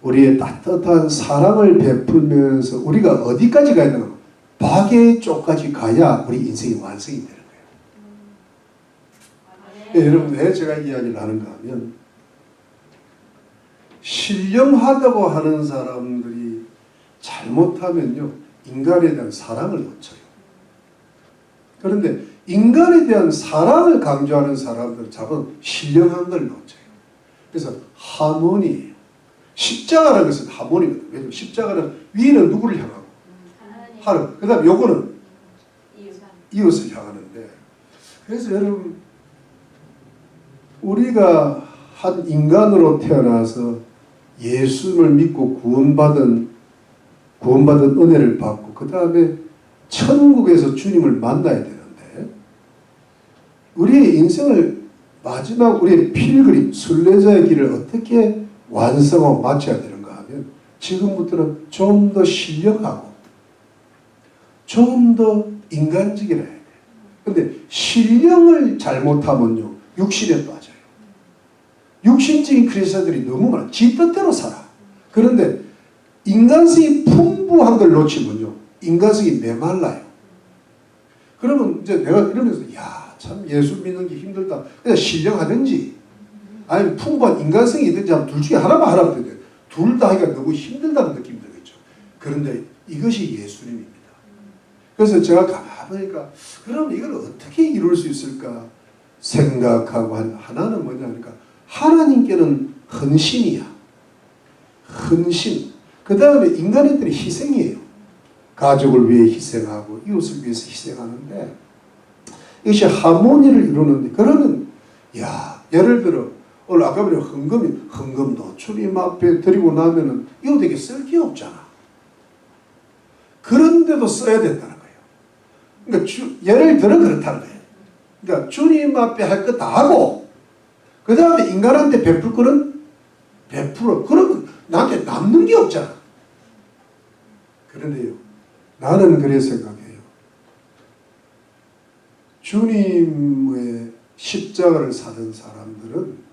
우리의 따뜻한 사랑을 베풀면서 우리가 어디까지 가야 되나? 박의 쪽까지 가야 우리 인생이 완성이 되는 거예요. 여러분 왜 제가 이야기를 하는가 하면 신령하다고 하는 사람들이 잘못하면요 인간에 대한 사랑을 놓쳐요. 그런데 인간에 대한 사랑을 강조하는 사람들은 자꾸 신령한 걸 놓쳐요. 그래서 하모니예요. 십자가라는 것은 하모니거든요. 왜냐하면 십자가는 위는 누구를 향하고 하는. 그 다음에 요거는 이웃을 향하는데 그래서 여러분 우리가 한 인간으로 태어나서 예수를 믿고 구원받은 은혜를 받고 그 다음에 천국에서 주님을 만나야 되는데 우리의 인생을 마지막 우리의 필그림 순례자의 길을 어떻게 완성하고 마쳐야 되는가 하면 지금부터는 좀 더 신령하고 좀 더 인간적이라 해야 돼요. 근데 신령을 잘못하면요 육신에 빠져요. 육신적인 크리스천들이 너무 많아. 지 뜻대로 살아. 그런데 인간성이 풍부한 걸 놓치면요 인간성이 메말라요. 그러면 이제 내가 이러면서 참 예수 믿는 게 힘들다. 그냥 신령하든지 아니면 풍부한 인간성이 있든지 하면 둘 중에 하나만 하라고 되는데 둘 다 하기가 너무 힘들다는 느낌이 들겠죠. 그런데 이것이 예수님입니다. 그래서 제가 가만히 보니까 그럼 이걸 어떻게 이룰 수 있을까 생각하고 하나는 뭐냐 하니까 하나님께는 헌신이야. 헌신. 그 다음에 인간들이 희생이에요. 가족을 위해 희생하고 이웃을 위해서 희생하는데 이것이 하모니를 이루는데 그러면 예를 들어 오늘 아까 말한 헌금도 주님 앞에 드리고 나면은 이거 되게 쓸 게 없잖아. 그런데도 써야 된다는 거예요. 그러니까 예를 들어 그렇다는 거예요. 그러니까 주님 앞에 할 거 다 하고 그 다음에 인간한테 베풀 거는 베풀어. 그러면 나한테 남는 게 없잖아. 그런데요 나는 그래 생각해요. 주님의 십자가를 사는 사람들은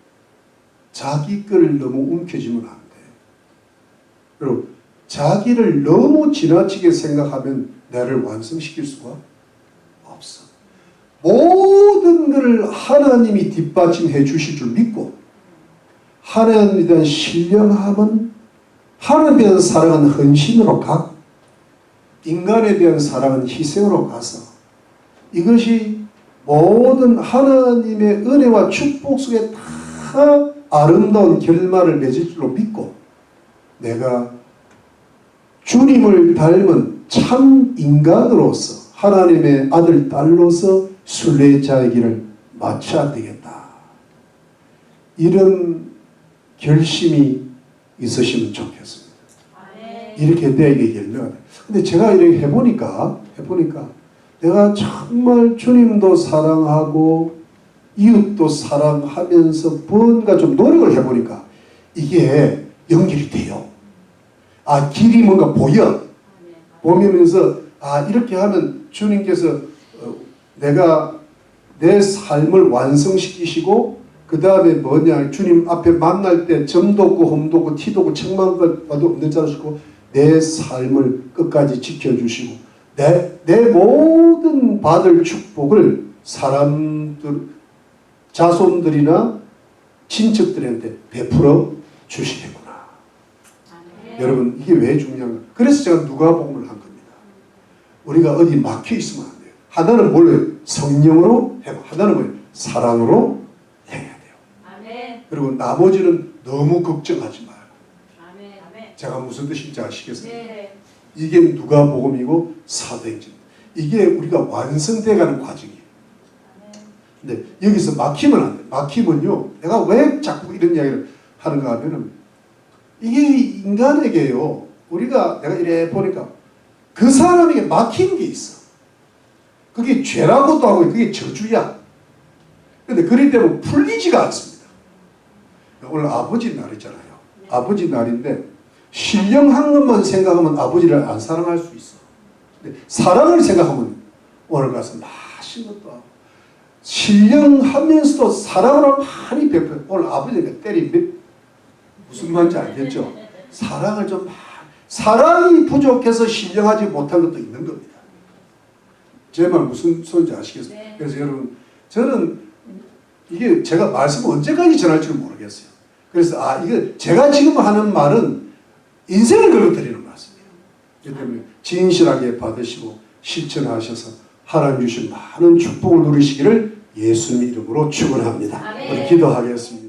자기 거를 너무 움켜쥐면 안 돼요. 그리고 자기를 너무 지나치게 생각하면 나를 완성시킬 수가 없어. 모든 것을 하나님이 뒷받침해 주실 줄 믿고 하나님에 대한 신령함은 하나님에 대한 사랑은 헌신으로 가고 인간에 대한 사랑은 희생으로 가서 이것이 모든 하나님의 은혜와 축복 속에 다 아름다운 결말을 맺을 줄로 믿고 내가 주님을 닮은 참 인간으로서 하나님의 아들 딸로서 순례자의 길을 마쳐야 되겠다. 이런 결심이 있으시면 좋겠습니다. 이렇게 내게 열려야 돼. 근데 제가 이렇게 해보니까 내가 정말 주님도 사랑하고 이웃도 사랑하면서 뭔가 좀 노력을 해보니까 이게 연결이 돼요. 길이 뭔가 보면서 이렇게 하면 주님께서 내가 내 삶을 완성시키시고 그 다음에 뭐냐 주님 앞에 만날 때 점도 없고 흠도 없고 티도 없고 책망 봐도 없는 자시고 내 삶을 끝까지 지켜주시고 내 모든 받을 축복을 사람들 자손들이나 친척들한테 베풀어 주시겠구나. 여러분 이게 왜 중요한가? 그래서 제가 누가복음을 한 겁니다. 우리가 어디 막혀 있으면 안 돼요. 하나는 뭘로 성령으로 해고 하나는 뭐예요? 사랑으로 행해야 돼요. 아멘. 그리고 나머지는 너무 걱정하지 마요. 아멘. 제가 무슨 뜻인지 아시겠어요? 네. 이게 누가복음이고 사도행전. 이게 우리가 완성돼가는 과정이에요. 근데 여기서 막히면 안 돼. 막히면요. 내가 왜 자꾸 이런 이야기를 하는가 하면은 이게 인간에게요. 우리가 내가 이래 보니까 그 사람에게 막힌 게 있어. 그게 죄라고도 하고 그게 저주야. 근데 그럴 때는 풀리지가 않습니다. 오늘 아버지 날이잖아요. 아버지 날인데 신령한 것만 생각하면 아버지를 안 사랑할 수 있어. 근데 사랑을 생각하면 오늘 가서 맛있는 것도 하고 신령하면서도 사랑을 많이 베풀어. 오늘 아버지가 때리면 무슨 말인지 알겠죠? 사랑을 좀 사랑이 부족해서 신령하지 못한 것도 있는 겁니다. 제 말 무슨 소리인지 아시겠어요? 네. 그래서 여러분 저는 이게 제가 말씀을 언제까지 전할지 모르겠어요. 그래서 이거 제가 지금 하는 말은 인생을 걸어 드리는 말씀이에요. 그렇기 때문에 진실하게 받으시고 실천하셔서 하나님 주신 많은 축복을 누리시기를 예수님 이름으로 축원합니다. 우리 기도하겠습니다.